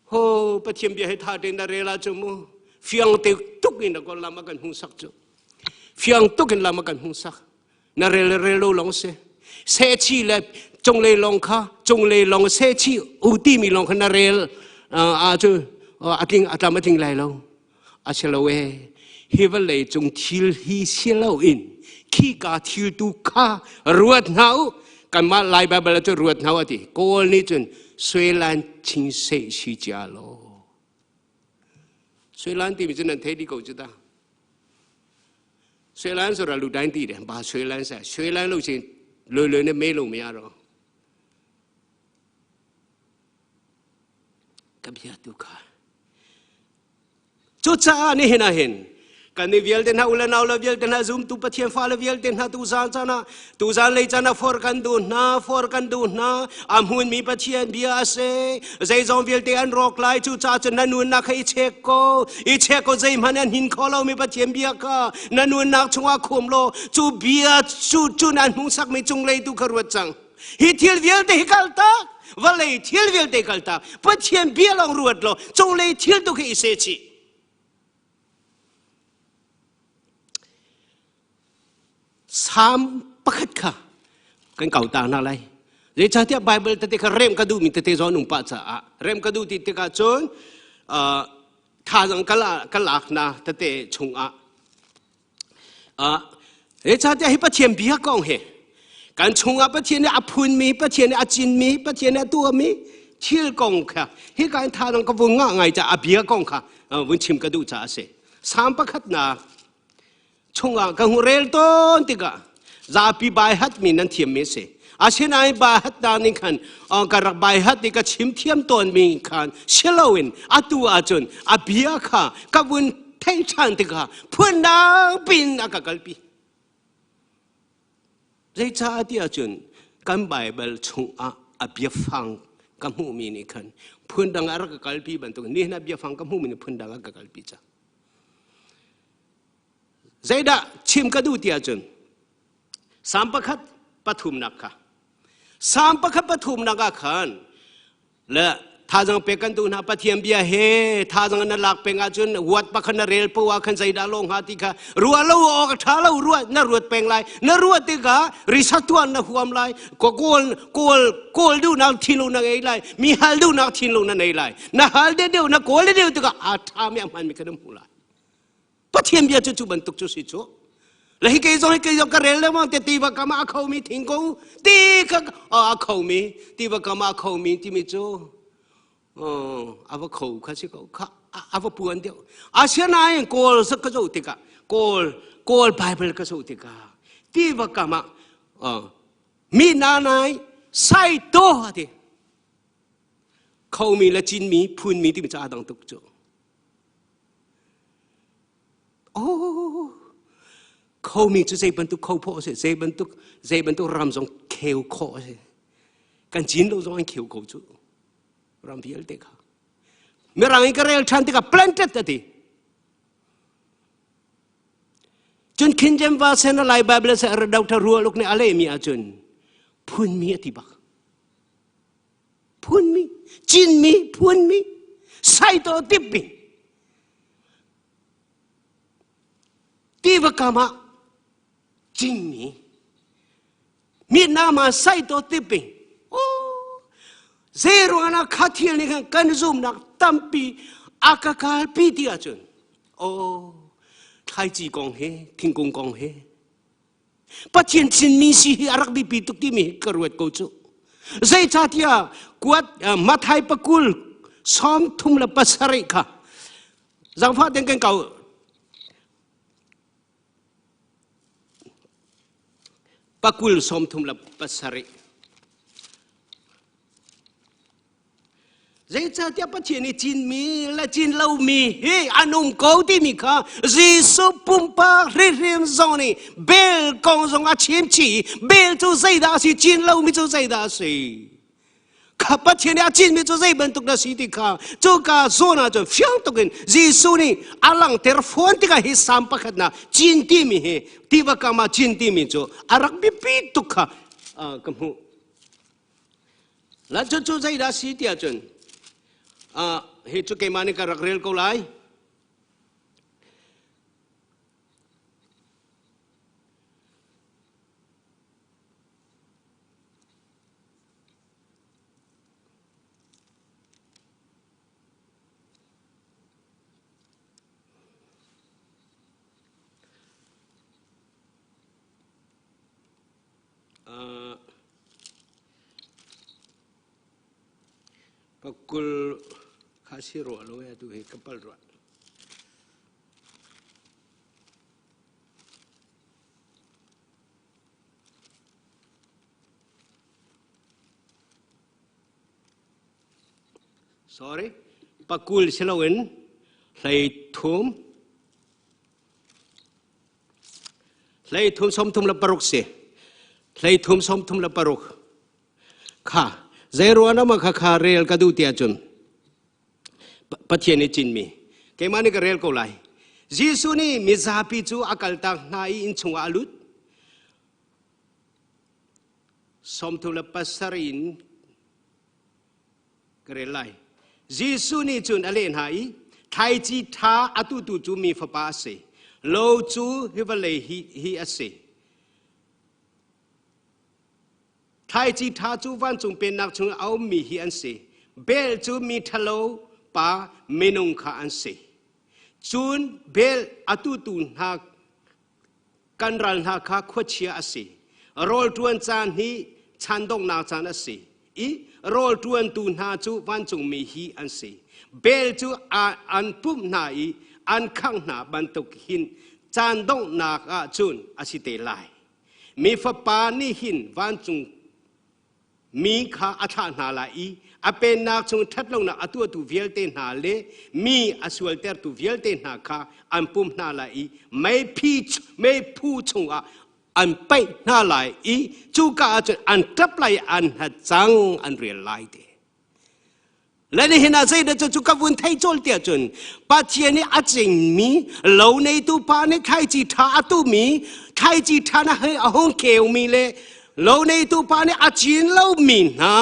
โหปะเทียมเบียให้ท่าเดินดาเรลาจมู phiang te tuk in ko lama kan hung sak chu phiang tuk in lama kan hung sak na re lo long se chi le trong le long kha trong le long se chi u ti mi long na re a chu a ting atama ting lai lo a chelo we hi va le chung thil hi selo in khi ka thil tu kha ruat nau kan ma lai bible chu ruat nau ati kol ni chun 虽然清谁去家喽，虽然地面只能睇啲狗知道，虽然说了路单地的，把虽然噻，虽然路线累累的没路没了，咁样都看，就这你ห็น啊kan ni vial den ha ulan aula vial den ha zoom tu pathian fa la vial den ha tu zan lei chana for kan du na am hun mi pathian bia se zai zong vial te an rok lai chu cha chen nanun na khai chek ko zai man an hin kholo mi pathian bia ka nanun nak chunga khom lo chu bia chu nan hung sak mi chung lei tu kharwat chang hi thil vial te hikal ta valei thil vial te kal ta pathian bia long ruat lo chung lei thil tu khai se chi sam pakat ka kan kau ta na lai le cha tia bible te ka rem ka du mi te zo nung pa cha rem ka du ti te ka chon tha jang kala na te chung le cha tia hi pa thiam bia kong he kan chung pa thian ne apun mi pa thian ne achin mi pa thian ne tu mi thil kong kha hi kan tha jang ka vu nga ngai cha a bia kong kha vun chim ka du cha se sam pakat na chunga ka hurel ton tika za pi bai hat min nan thiam me se a senai ba hat da ni khan ka rak bai hat ni ka chim thiam ton mi khan shelowin atu a chun a bia kha ka bun thai chan tika phun na pin a ka kalpi zai cha ti a chun kan bible chung a bia phang ka mu mi ni khan phun dang a ka kalpi ban to ni na bia phang ka mu mi ni phun dang a ka kalpi cha Zaida chim kadu tia chun sampakhat pathum nakha sampakhat pathum naka khan le thajang pekan tu na pathiam bia he thajang na lak penga chun wat pakhan na rel pawa khan zaida long ha ti kha ruwa lo ok thalo ruwa na ruat peng lai na ruwa ti ka risatuan na huam lai kol du na thilu na ei lai mi hal du na thilu na nei lai na hal de de na kol de ti ka a tha me man mi kadam hula pathian bia chu ban tuk chu si chu la hi ke zong ka rel le ma te ti ba ka ma khau mi thing ko ti ka a khau mi ti ba ka ma khau mi ti mi chu a va khau kha si ko kha a va puan de a sia nai kol sa ka zo ti ka kol bible ka zo ti ka ti ba ka ma mi na nai sai to ha ti khau mi la chin mi phun mi ti mi cha dang tuk chu khâu mi chú dây bận tu khâu po se dây bận tu ram dòng kêu kho se kan chín đâu dòng anh kêu khâu chú ram viel te ka me rang cái rel chan te ka planted ta ti chun kin jem va se na lai bible se ar dau ta ruwa luk ne ale mi a chun phun mi ti bak phun mi chin mi phun mi sai to tip mi ti va kama chin mi na ma sai to tipi zero ana khathil ni kan zoom nak tampi akakal pi ti a chun thai chi kong he thing kong he pathian chin mi si arak bi pi tuk ti mi karwet ko chu zai chatia kuat mathai pakul som thum la pasari kha zangfa den kan kau pakul som thum la pasari zai cha tia pathian ni chin mi la chin lau mi he anum ko ti mi kha jisu pumpa rim zoni bel kong zong a chim chi bel chu zai da si chin lau mi chu zai da si kha pathian a chin mi chu zai ban tuk da si ti kha chu ka zona chu fyang tukin jisu ni alang ter phone ti ka hi sam pakhat na chin ti mi he ti ba ka ma chin ti mi chu arak bi pi tuk kha kamu la chu zai da si ti a chun he chu ke mani ka rak rel ko lai pakul kasiro lo ya tu kapal rat sorry pakul silawen lai thum som thum la paruk se lai thum som thum la paruk kha zero na ma kha rel ka du tia chun pathian ni chin mi ke mani ka rel ko lai jisu ni mizapi chu akal tak nai in chunga alut som thum la pasarin ka rel lai jisu ni chun alen hai thai chi tha atu tu chu mi fa pa se lo chu hi va le hi ase thai chi tha chu van chung pen nak chung au mi hi an se bel chu mi thalo pa menung kha an se chun bel atu tu na kan ral na kha khwachia ase rol tuan chan hi chan dong na chan ase i rol tuan tu na chu van chung mi hi an se bel chu an pum na i an khang na ban tuk hin chan dong na ka chun asite lai mi fa pa ni hin van chungมีข้าอัฐานาลายอเป็นนักชงทัดลงนะอตัวตุเวลเตนาเลมีอสวลเตอร์ตุเวลเตนาข้าอันปุ่มนาลายไม่พีชไม่ผู้ชงอันไปนาลายจูกาจอันทับไหลอันหัดจังอันเรียลไลเดและในเหตุนั้นเดจูกวุ่นไทยโจลเตียจนปัจเจนี้อาจจะมีเหล่าในตุปาในไทยจีท่าตุมีไทยจีท่านะเฮอห้องเขียวมีเลยโลในตัวปานี่อาจีนเล่ามีนะ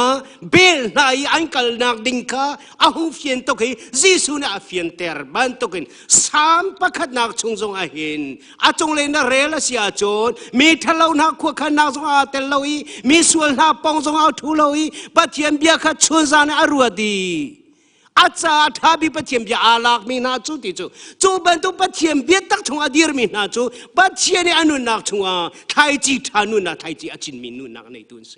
เบลนายอันกัลนักดิงกาอาหูเฟียนตกให้จิสุนี่อาเฟียนเตอร์บันตกให้สามปักนักชงจงอาเห็นอาจงเลนเรลเสียโจนมีทะเลานักขวดขันนักจงอาเตลลอยมีส่วนนักปองจงอาทุลอยปัจเจียนเบียขัดชนจานอารัวดีอาจารย์ท้าบิปัจเจียนเบียอาลักมีนาจูติจูบันตุปัจเจียนเบียตักชงอาดีร์มีนาจูปัจเจียนอนุนักชงอาไทยจีทานุนักไทยจีอาจินมีนุนักในตุนเส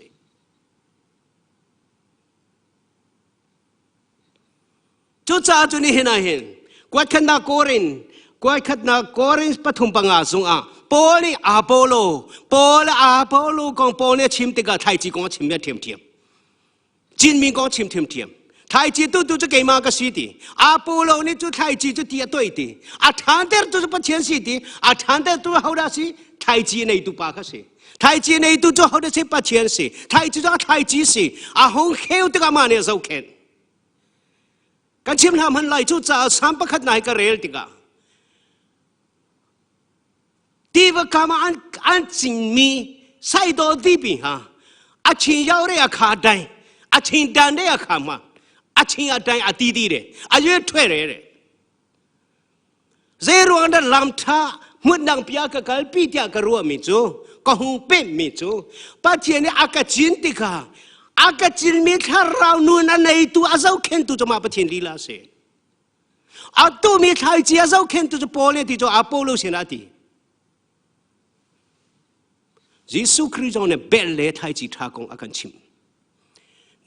จูจ้าจูนี่เห็นเห็นกวาดขันนักโกรินกวาดขันนักโกรินปฐุมปังอาสงอาโปลีอาโปโลกองโปเนี่ยชิมติกาไทยจีกองชิมเนี่ยเทียมจินมีกองชิมเทียมไทยจีตุจะเกี่ยมากสิทีอาโปโลนี่จุไทยจีจุที่ตัวดีอาทานเตอร์จุปัจเจียนสิทีอาทานเตอร์จุเขาได้สิไทยจีในตุปากสิไทยจีในตุจุเขาได้สิปัจเจียนสิไทยจีจุไทยจีสิอาหงเขี้ยวติกามาเนี่ยเราเข็นกันชิมทำมันไหลจุจ้าสามประคัดไหนก็เรลติกาที่ว่าคำอันจริงมีใส่ตัวดีปีฮะอาชินยาวเรียขาได้อาชินดันเรียขามาอาชินอาดันอาตีดีเลยอายุถอยเลยเจรวันนั้นลำท่ามุดนังพิยากกัลปีที่กรัวมิจูก็หงเป็นมิจูปัจเจนี้อากาจินติกาอากาจินมีท่าเรานูนในตัวอาเจ้าเข็นตัวจะมาประเทศลีลาเสอาตัวมีไทยจีอาเจ้าเข็นตัวจะโปเลติจูอาโปโลเสนาตียิสุคริสต์เนี่ยเบลเล่ไทยจีท่ากงอากันชิม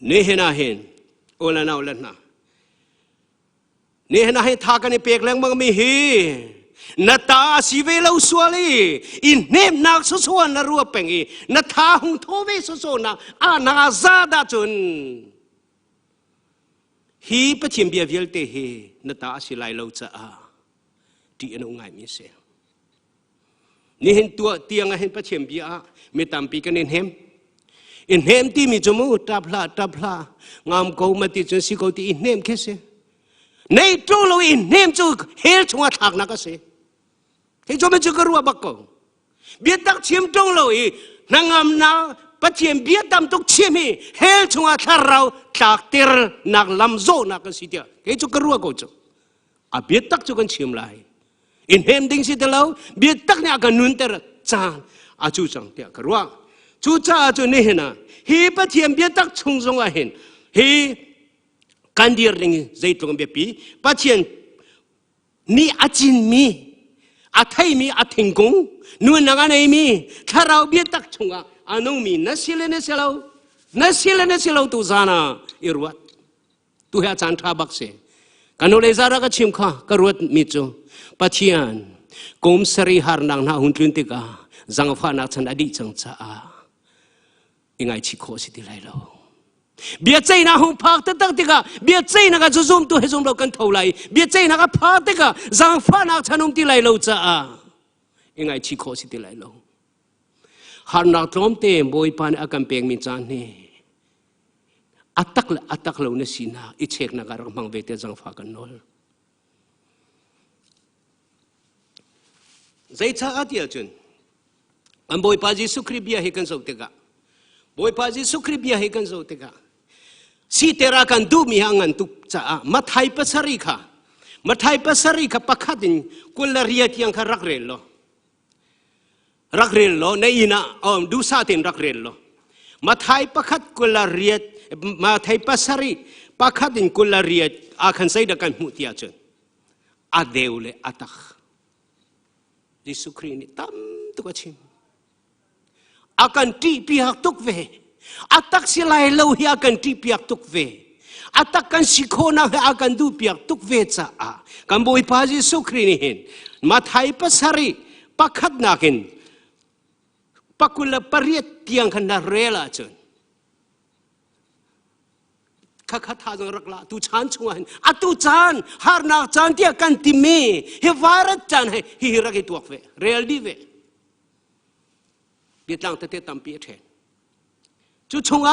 เนเฮนาเฮนโอลานาโอลานาเนเฮนาเฮนท่ากันในเปียกแรงมังมีเฮนาตาสิเวลาสวลีอินเนมนักสุสวนนรัวเป็งอีนาตาหงโทเวสุสวนักอานาซาดาจุนฮีปะเทียมเบียเวลเตเฮนาตาสิไลโลจะอาที่อนงไงมิเสนี่เห็นตัวเตียงเห็นปะเทียมเบียไม่ตามปีกันเห็นอินเฮมที่มีจมูกตับลางามกูมาติดจนสิกูที่อินเฮมแค่เสในตัวเราอินเฮมจูเฮลชงอาทักนักเสที่จมันจะกรัวบักกูเบียตักเชียมตรงเราอีนางามนาปัจเจียมเบียตามตุกเชียมีเฮลชงอาทักเราตักเตอร์นักลำโซนักสิเดียที่จะกรัวกูจูอาเบียตักจูกันเชียมไลอินเฮมดิ้งสิเดเราเบียตักเนี่ยกันนุนเตอร์จานอาจูจังเดียกรัวจูจ้าจูนี่เห็นนะฮีปะเทียมเบียตักชงจงอาเห็นฮีกันดีริงใจตรงเบียปีปะเทียนนี่อาจินมีอาไทยมีอาทิงกงนู่นนังอันไหนมีถ้าเราเบียตักชงอานุมีนัสิเลนัสิเราตุซานาอิรวัต tu ya chan tha bak se kanole zara ka chim kha karut mi chu pathian kom sari har nang na hun tlun te ka zang pha na chan adi chang cha a ingai chi kho si ti lai lo bia chei na hung phak ta tak tika bia chei na ka zum tu he zum lo kan thau lai bia chei na ka phak te ka zang pha na chanum ti lai lo cha a ingai chi kho si ti lai lo har na trom te boy pan akam peng mi chan ne atak lo na sina I check na garang mang vete zang pha kan nol zai cha atia chun am boy pa Jesu Christ bia he kan zo te ka boy pa Jesu Christ bia he kan zo te ka si tera kan du mi hangan tu cha mathai pasari kha pakhatin kularia tiang kha rakrel lo nei ina du sa tin rakrel lo mathai pakhat kularia mathai pasari pakhatin kularia akhan sai da kan mu tia chen adeule atak Jesu Christ ni tam tu ka chim akan ti pihak tuk ve atak silai lo hi akan ti pihak tuk ve atak kan sikhona akan du pihak tuk ve cha a kan boi pa Jesu Christ ni hin mathai pasari pakhat nakin pakula pariat tiang kan na rela chen kha tha jang rakla tu chan chuan atu chan har na chan tia kan ti me he varat chan hi raki tuak ve real di ve biết lang tê tam biết hết chú chung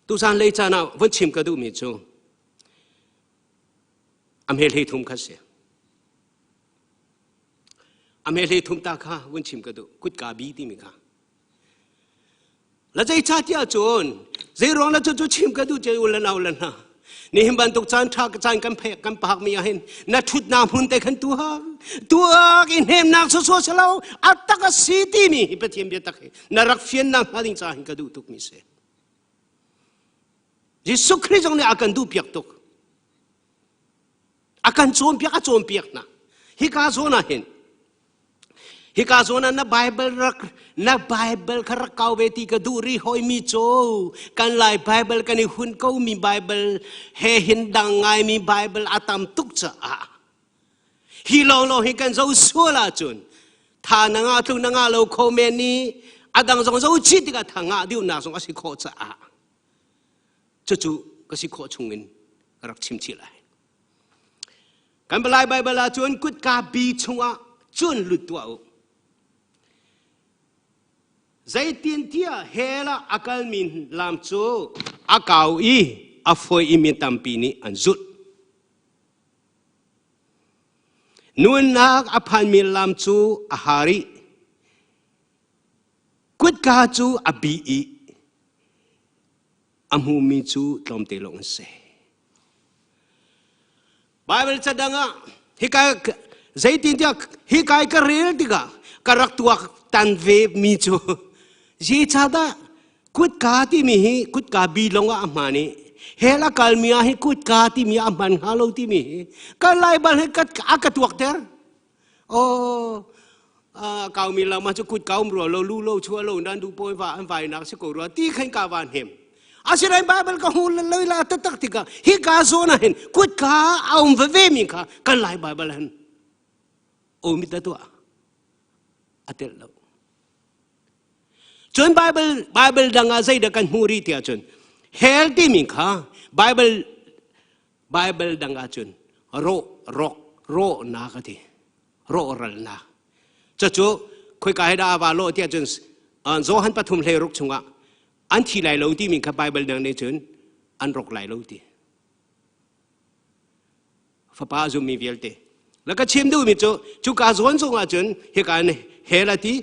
tu san lấy cha nào vẫn chìm cái đủ mi chú am hết hết thùng khát xe am hết hết thùng ta kha vẫn chìm cái đủ cút cả bí đi mi kha là dây cha tia chôn dây rong là chú chìm cái đủ chơi ulan naนี่หิมบันตุกจานทักจานกันเพกกันปากมีอะไรนัดทุดน้ำหุ่นแต่ขันตัวกินเฮมนักสู้ๆเสลาอัตตะกสีตีมีฮิปเทียมเบียตักนรักเฟียนน้ำมาดิ้งจาหินกระดูตุกมีเสยิสุคริสต์เนี่ยอาการดูเปียกตุกอาการโจมเปียกโจมเปียกนะฮิกาโซนะเห็นฮิกาโซนะนะไบเบิลรักนะไบเบิลคารักเกาเวทีกระดูรีหอยมีโจกันไล่ไบเบิลกันในหุ่นเกามีไบเบิลเฮหินดังไงมีไบเบิลอาตามตุกจะฮิโลโลฮิกันเจ้าสัวละจุนท่านงาทุนงาโลโคเมนีอาดังจงเจ้าชิดกับทางงาดิวนาสงก็สิโคจะจู่ๆก็สิโคชงเงินรักชิมชิไลกันไปไล่ไบเบิลละจุนกุดกาบีชงจุนหลุดตัวใจตีนเทียเฮละอากาลมินลามโจอากาวอีอฟอยอิมิตัมปีนี้อันสุดนูนนักอภันมินลามโจอาหาริกุดกาจูอบีอีอามูมิจูตลอมเตลงเสไบเบิลจะดังฮิกายใจตีนเทียฮิกายกระเรียลติกากระรักตัวตันเวมิจูจีชาดากุดกาที่มีกุดกาบีลงอามานีเฮลักลมีอาฮิกุดกาที่มีอามันฮาโลที่มีกันไล่บัลให้กัดอากาศวักเตอร์โอ้เกามีเรามาจะกุดเกาหมัวเราลู่เราชัวเราดันดูโปยว่าอันฝ่ายนักสกุลรัวตีขันกาวานเห็มอาศัยไบเบิลก็หูเลยละตักติกาฮิกาโซนะเห็นกุดกาเอาเวมิงค่ะกันไล่ไบเบิลเห็นโอมิตรตัวอัตเตลเราจนไบเบิลดังอาศัยเด็กกันมูรีเตียจนเฮลที่มิงค่ะไบเบิลดังอาจนโรนากติโรรัลนาจู่คุยกันให้ได้ว่าโลเตียจนโซฮันปฐุมเลรุกชงะอันที่ไหลโลที่มิงค่ะไบเบิลดังในจนอันรกไหลโลที่ฟ้าป้าจุมีเวลเตแล้วก็ชิมดูมิจูกาโซนส่งอาจนเฮกันเฮลที่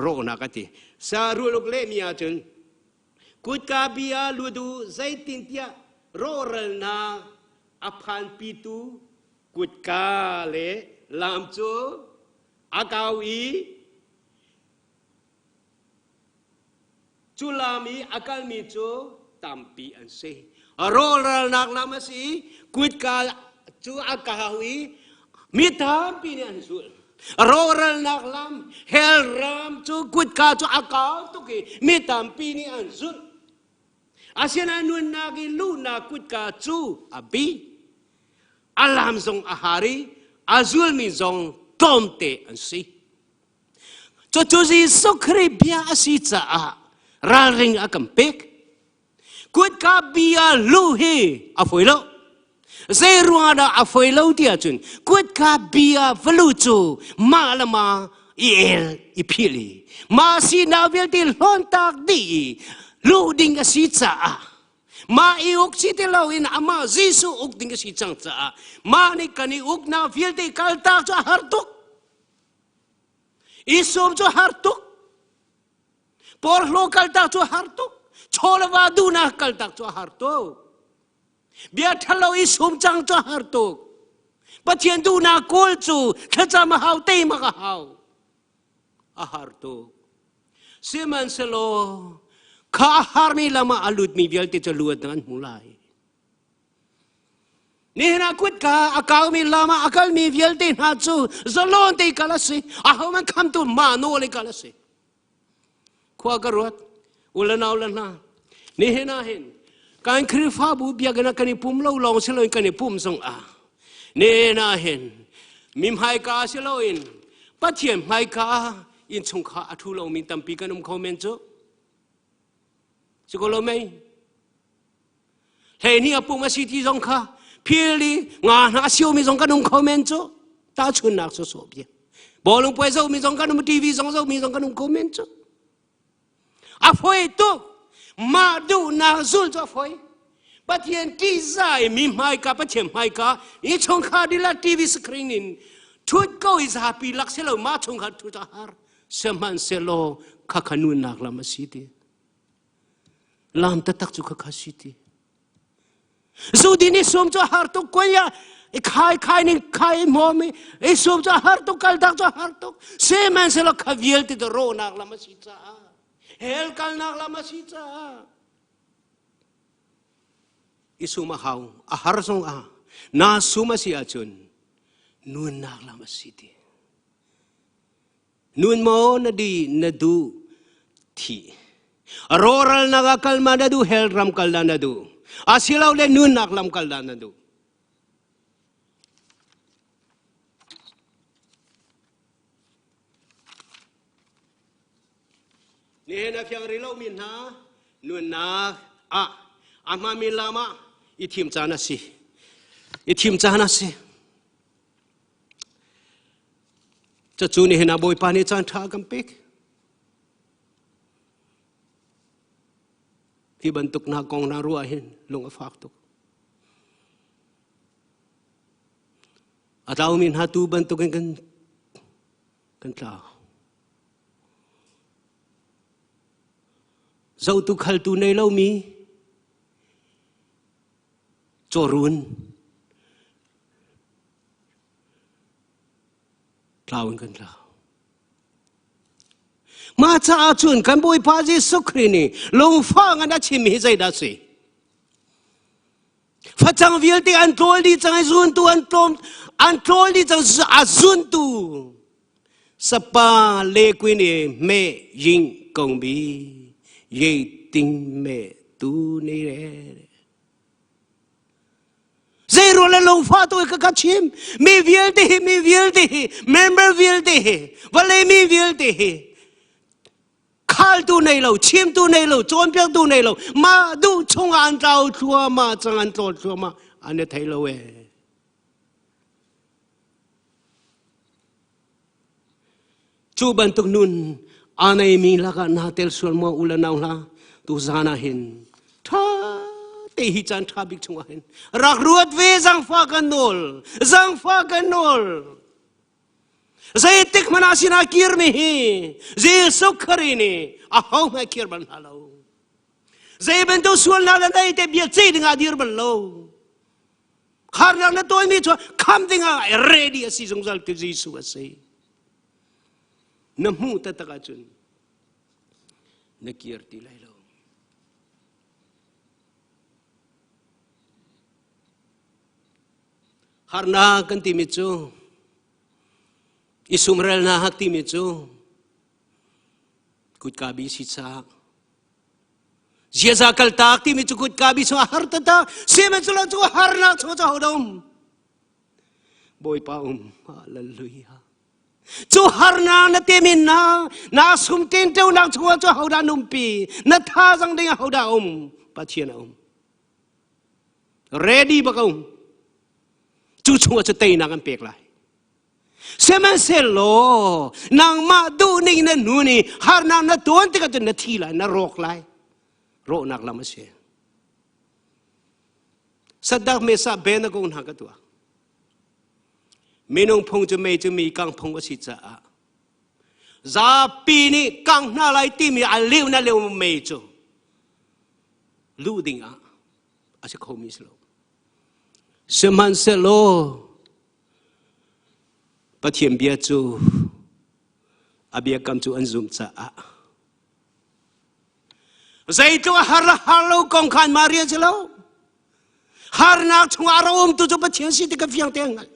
โรนากติสารุลกเลมีอาจนกุดกาบีอาลูดูใจตินเตียโรรัลนาอภันปิตูกุดกาเลลามโจอากาวีจุลามีอากาลมีโจตัมปีอันเซโรรัลนักลามาสีกุดกาจูอากาวีมีตามปีนี่อันสุดโรรัลนักลามเฮลรามจูกุดกาจูอากาตุกีมีตามปีนี้อันสุด Asia na nun nagi lu na kut ka chu abi. Alam zong ahari, azul mi zong tomte ansi. Chochosi sokre bia asitsa a raring akampek. Kut ka bia luhe afoilo. Zeruada afoilo dia chun. Kut ka bia velucu malama iel ipili. Masih nabil di lontak di luding asitsa a. Ma iuk siti lawin ama zisu uk ding si chang cha ma ni kani uk na fil te kal ta cha hartuk isom cha hartuk por lokal ta cha hartuk cholwa du na kal ta cha hartuk bia thalo isom chang cha hartuk pathian du na kol chu khacha ma hau te ma ka hau a hartuk siman selo kahar mi lama alut mi bial te chaluat dengan mulai. Ni na kut ka akal mi lama akal mi bial te na chu zalon te kalasi aho man kam tu mano le kalasi. Kwa garot ulana ni na hin kan krifa bu biagana kani pum lo long selo kani pum song a. Ni na hin mim hai ka selo in pathian hai ka in chung kha athu lo mi tampi kanum comment chu. Sekolah mai, hei ni apa masih di zongka pilih ngah nasiu mi zongka nung komen tu, tak cun nak sesuatu. Bolong puasa mi zongka nung TV zongka mi zongka nung komen tu. Apa itu? Madu nazul tu apa? Patien tizai mi mai ka patien mai ka, ini zongka di la TV screening. Tut kau is happy lak selo ma zongka tu tahar seman selo kakanun nak lama sidi. Lam tatak juga kasiti. So dini som jo harto koya kai ni kai momi som jo harto kal dak jo harto se man se lo kaviel ti ro nak lama sita. Hel kal nak lama sita. Isuma hau ahar song a na suma si achun nun nak lama siti. Nun mo na di nadu ti. Roral nagakal manadu hel ram kaldanadu. Asilaw le nun naklam kaldanadu. Ni na fyang rilaw min ha nun na ama min lama itim chana si. Itim chana si. Chachu ni hina boy pani chan tha kampik. Ibantuk na kong naruahin long afaktok. At ako min hatu bantukin kan tao. Zau tu khal tu nay lau mi chorun tawin kan tao. Mata achun kan boy paji sukrini long fa nga na chimi zai da si. Fatang viel ti antol di chang zun tu antol di chang azun tu. Sapa le kwini me ying kong bi ye ting me tu ni re. Zero le long fa tu ka chim mi viel ti member viel ti vale mi viel ti. Khal tu nei lo, chim tu nei lo, chon piang tu nei lo, ma du chong an trao chua ma chang an trao chua ma ane thai lo e. Chu bantuk nun anay mi laka natel sul mo ulanaw la tu zanahin. Ta te hi chan thabik chungahin. Rak ruat ve zang fa kanol. Saya tik manasi na kir mihi, saya sukari ni, ahau ma kir ban halau. Saya bentuk sual na lantai te biar cai dengan adir belau. Karena na toy mi tu kam dengan ready asi sungsal tu Yesus asi. Namu tatakacun, nakir tilai lo. Karena kan timicu. Isumrel na hak timicu. Kut kabi sitsa. Jeza kaltak ti mi cukut kabi so har tata sema cula cu har na cu ca hodom. Boy pa hallelujah. Cu har na temin na sum tin teu na cu cu hoda numpi na tha jang ding hoda pathian ready ba kaum. Cu cu ca tei na kan pek lai. Sema selo nang ma du ning na nu ni har na ton te ka tu na thi lai na rok lai. Ro nak lama siya. Sadak mesa bena kong nakatua. Minong pong jumay kang pong wasitsa. Za pini kang nalay timi aliw na liw medyo. Luding asa komislo. Seman selo patien biya chu abia kam chu anzum cha Zai tu har kong kan Maria jelo. Har nak chung arom tu coba ciensi tiga fiang tengal.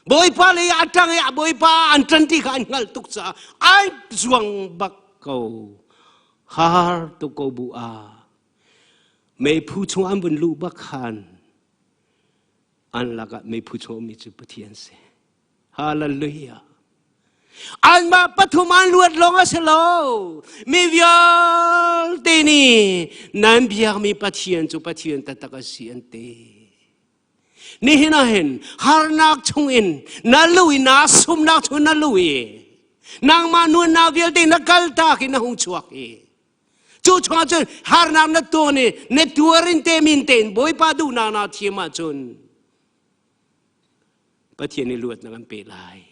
Boy pa le atang ya boy pa antranti kan ngal tuksa. Ai zuang bakau. Har tu ko bua. Mei pu chung an bun lu bakhan. An laga mei pu chung mi coba ciensi. Hallelujah. An ma patuman luat longa selo mi vial tini nan biar mi patien tatakasian te ni hinahin har nak chungin na lui na sum nak chung na lui nang manu na vial te na kalta ki na hung chuak chu chua chun har nam na to ni ne tuarin te min ten boy pa du na thiema chun patien ni luat na kan pe lai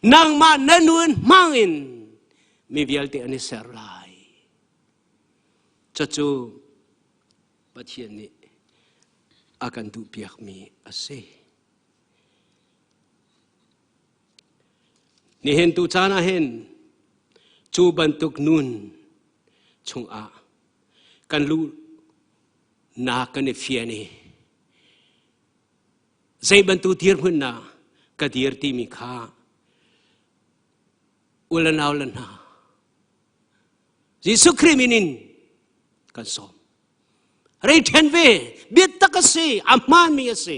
nang ma nanun mangin mi vialte ani serlai chachu pathian ni akan tu piak mi ase ni hen tu chana hen chu bantuk nun chung kan lu na kan e fiani zai bantu tir hun na ka dir ti mi kha ulana Yesus kriminin kan som rei tenve bit takase aman mi ase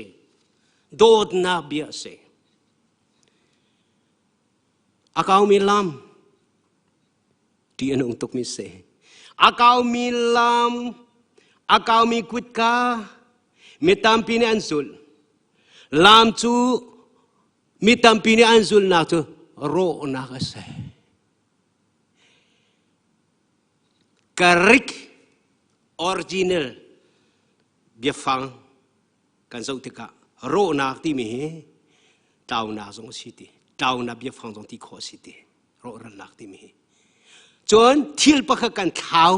dod na bi ase akaw mi lam ti anong tok mi se akaw mi lam akaw mi kutka mitampi ni ansul lam chu mitampi ni ansul na tu ro na kasi. Karik original biafang kan zau tika ro na ti mi tau na zong city tau na biafang zong ti kho city ro ran nak ti mi chon thil pa kha kan thau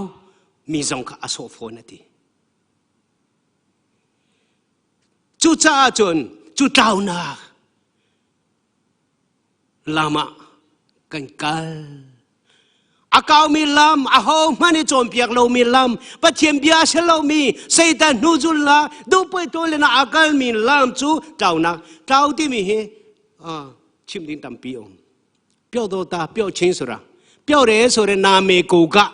mi zong ka aso phone na ti chu cha chon chu tau na lama kan kal akaw mi lam aho mani chom piak lo mi lam pathiam bia selo mi seitan nuzul la du poi to le na akal mi lam chu tau na tau ti mi he chim din tam pi om pyo do ta pyo chin so ra pyo re so re na me ko ka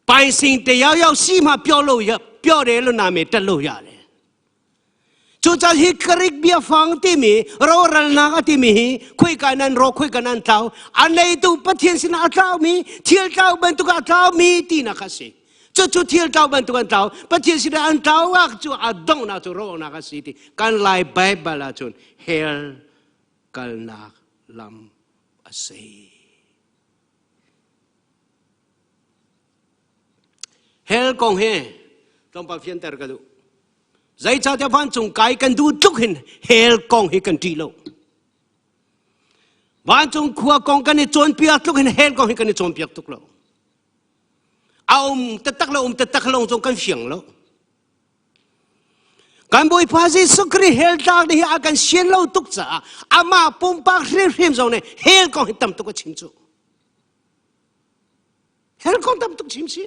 pai sin te yao yao si ma pyo lo ya pyo re lo na me tat lo ya le chu cha hi karik bia fang ti mi ro ral na ka ti mi khoi kanan ro khoi kanan tau an nei tu pathian sin a tau mi thil tau ban tu ka tau mi ti na ka se chu thil tau ban tu kan tau pathian sin an tau ak chu a dong na chu ro na ka si ti kan lai bible la chun hell kal na lam a se hell kong he tong pa phian ter ka du Zai cha tia phan chung kai kan du tuk hin hell kong hi kan ti lo. Van chung khua kong kan ni chon piak tuk hin hell kong hi kan ni chon piak tuk lo. Tatak lo chung kan fiang lo. Kan boy pa si sukri hell tak ni akan sien lo tuk cha ama pumpak hrim zong ne hell kong hi tam tuk ko chim chu. Hell kong tam tuk chim si.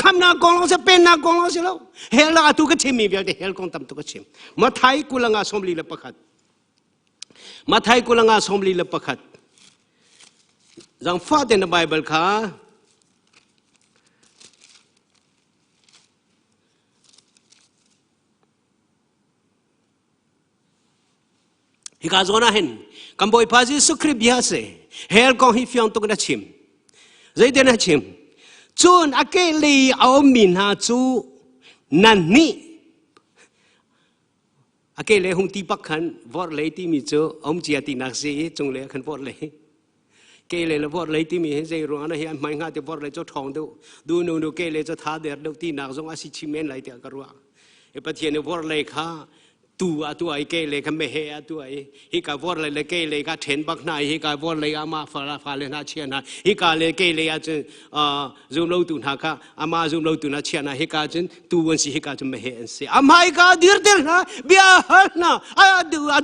Kam na gong lo se pen na gong lo se lo hel la tu ka chim mi bia de hel kong tam tu ka chim ma thai ku la nga somli la pakhat ma thai ku la nga somli la pakhat jang fa de na bible kha ฮิกาโซน่าเห็นกันบ่อยพาจิสุคริบยาเสเฮลกองฮิฟิองตุกนะชิมใจเดนะชิมจูนอาเกลีเอามินหาจูนันนี่อาเกลีหงตีปักขันวอดเลยที่มีเจออมเจียตินักซีจงเลยขันวอดเลยเกลีวอดเลยที่มีเห็นใจรัวนะเฮียไม่ง่ายแต่วอดเลยเจ้าทองดูนูเกลีจะท้าเดือดดูที่นักจงอาศิชิเมนไรเดียกรัวเอปะเทียนวอดเลยค่ะตัวไอ้เกลีเขาไม่เฮียตัวไอ้ฮิกาวอดเลยเกลีก็เทนบักนายฮิกาวอดเลยอามาฟาเลน่าเชียนะฮิกาเลยเกลีอาจจะจุ่มเราตุนหักอามาจุ่มเราตุนเชียนะฮิกาจนตัววันสิฮิกาจะไม่เฮียนสิอามาฮิกาเดือดนะเบียร์นะ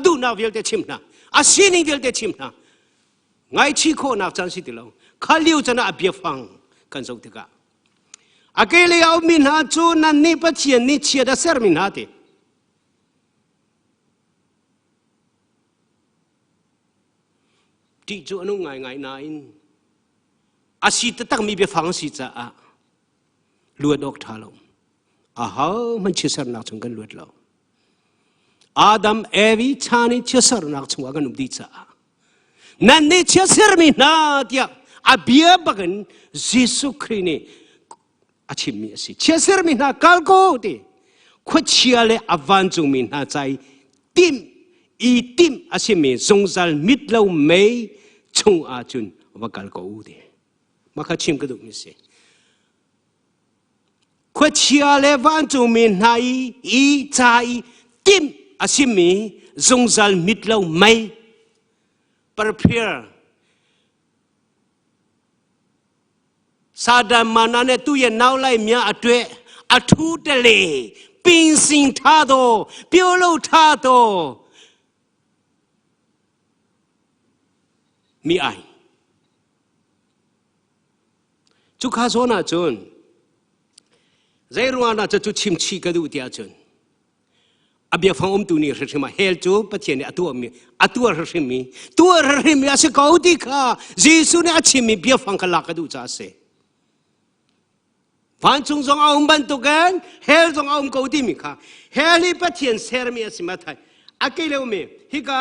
ดูนะเวลเตชิมนะสินิเวลเตชิมนะไงชีโคนักจันสิติลงข้าเลี้ยวจะน่าเบียฟังกันสุดที่กะอาเกลีเอามินหาจูนันนี่ปัจเจียนนี่เชียดเสร์มินหาติที่จูนุงไงนายอาศิตตั้งมีเบียฟังสิจ้าลวดออกท่าลงมันเชื่อสรนักชงกันลวดเราอาดัมเอวีชานี่เชื่อสรนักชงกันนุ่มดีจ้านั่นนี่เชื่อสรมินาเดียอาเบียบักันยิสุครีนี่อาชิมีสิเชื่อสรมินากัลโกติขวดเชียเลอวันจงมินาใจติมติมอาชิมีทรงจัลมิดเลวไม่ชงอาจุนว่ากัลโกติมาข้าชิมกระดูกมิสิขวดเชียเลวันจงมินาใจติมอาชิมีทรงจัลมิดเลวไม่prepare sada manane tu ye naw lai mya atwe athu tale pin sin tha do pyo lo tha do mi ai chu kha so na chun zai ruana chu chim chi ka du tia chun abia fang tu ni rima hel chu pathian atua rimi ase kaudi kha jisu ne achimi bia fang kala ka du cha se van chung jong aum ban tu gan hel jong aum kaudi mi kha heli pathian ser mi ase ma thai akele me hi ka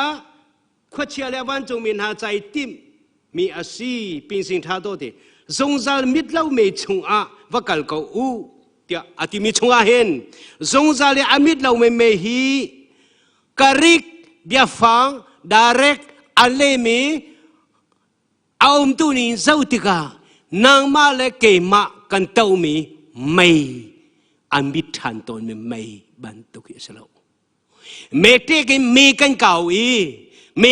khwachia le van chung min ha chai tim mi asi pin sing tha do de jong zal mit lau me chung a vakal ko u tia ati mi chunga hen zong zale amit lau me hi karik bia fang direct ale mi aum tu ni zautika nang ma le ke ma kan tau mi mai amit than ton me mai ban tu ki selo me te ke me kan kau me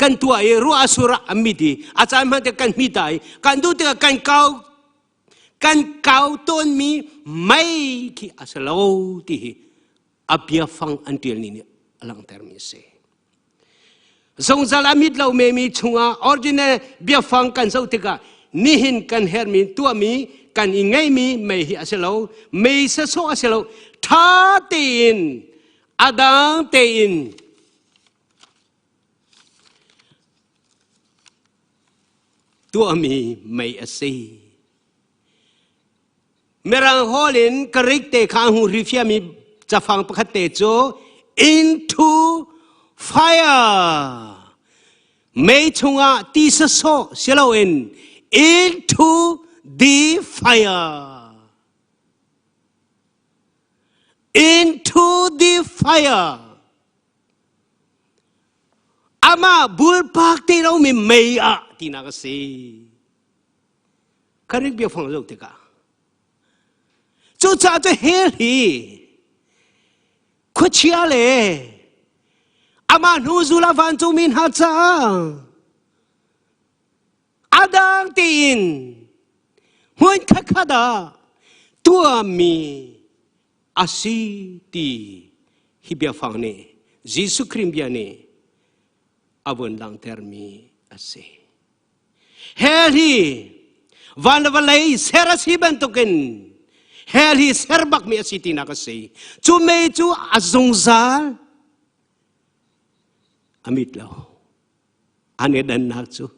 kan tua ru asura amiti acha ma te kan mi dai kan du te kan kauกันเก่าต้นมีไม่ที่อาศัยเราที่อภิฟังอันเดียวนี้หลังเทอมนี้เสทรงจามิดเราไม่มีช่วงออริจินัลเบียฟังกันเจ้าติกานี่เห็นกันเฮร์มีตัวมีกันยังไงมีไม่ที่อาศัยเราไม่เสียโซอาศัยเราท้าเตียนอาดังเตียนตัวมีไม่อาศัยเมื่อเราฮอลินกริกเตะข้างหูริฟิอามีจะฟังประคัตเตโจ into fire ไม่ชงอาตีสโซเชลวิน into the fire into the fire อามาบุลปากที่เราไม่ไม่อะที่นักสิกริกเบียฟังเราเตะกา就在这黑里，快起来！阿妈努住了饭做面哈子，阿当丁，我看看的，多米阿西的，那边放呢，耶稣基督边呢，阿文朗特米阿西，黑里，完了完了，谁来西边都跟。heli serbak mi asiti nakasi chu me chu azongzal amit lo ane dan nak chu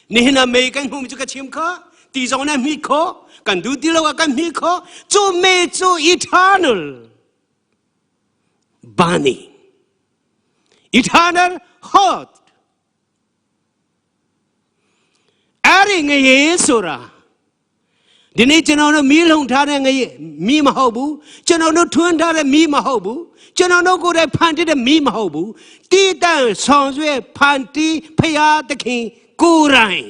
ni na me kan hum chu ka chim kho ti zong na mi kho kan du ti lo kan mi kho chu me chu eternal burning eternal heart အဲ့ဒီငရေဆိုတာဒီနေ့ကျွန်တော်တို့မီးလုံထားတဲ့ငရေမီးမဟုတ်ဘူးကျွန်တော်တို့ထွန်းထားတဲ့မီးမဟုတ်ဘူးကျွန်တော်တို့ကိုယ်တိုင်ဖန်တီးတဲ့မီးမဟုတ်ဘူးတည်တံ့ဆောင်ရွက်ဖန်တီးဖရာသခင်ကိုယ်တိုင်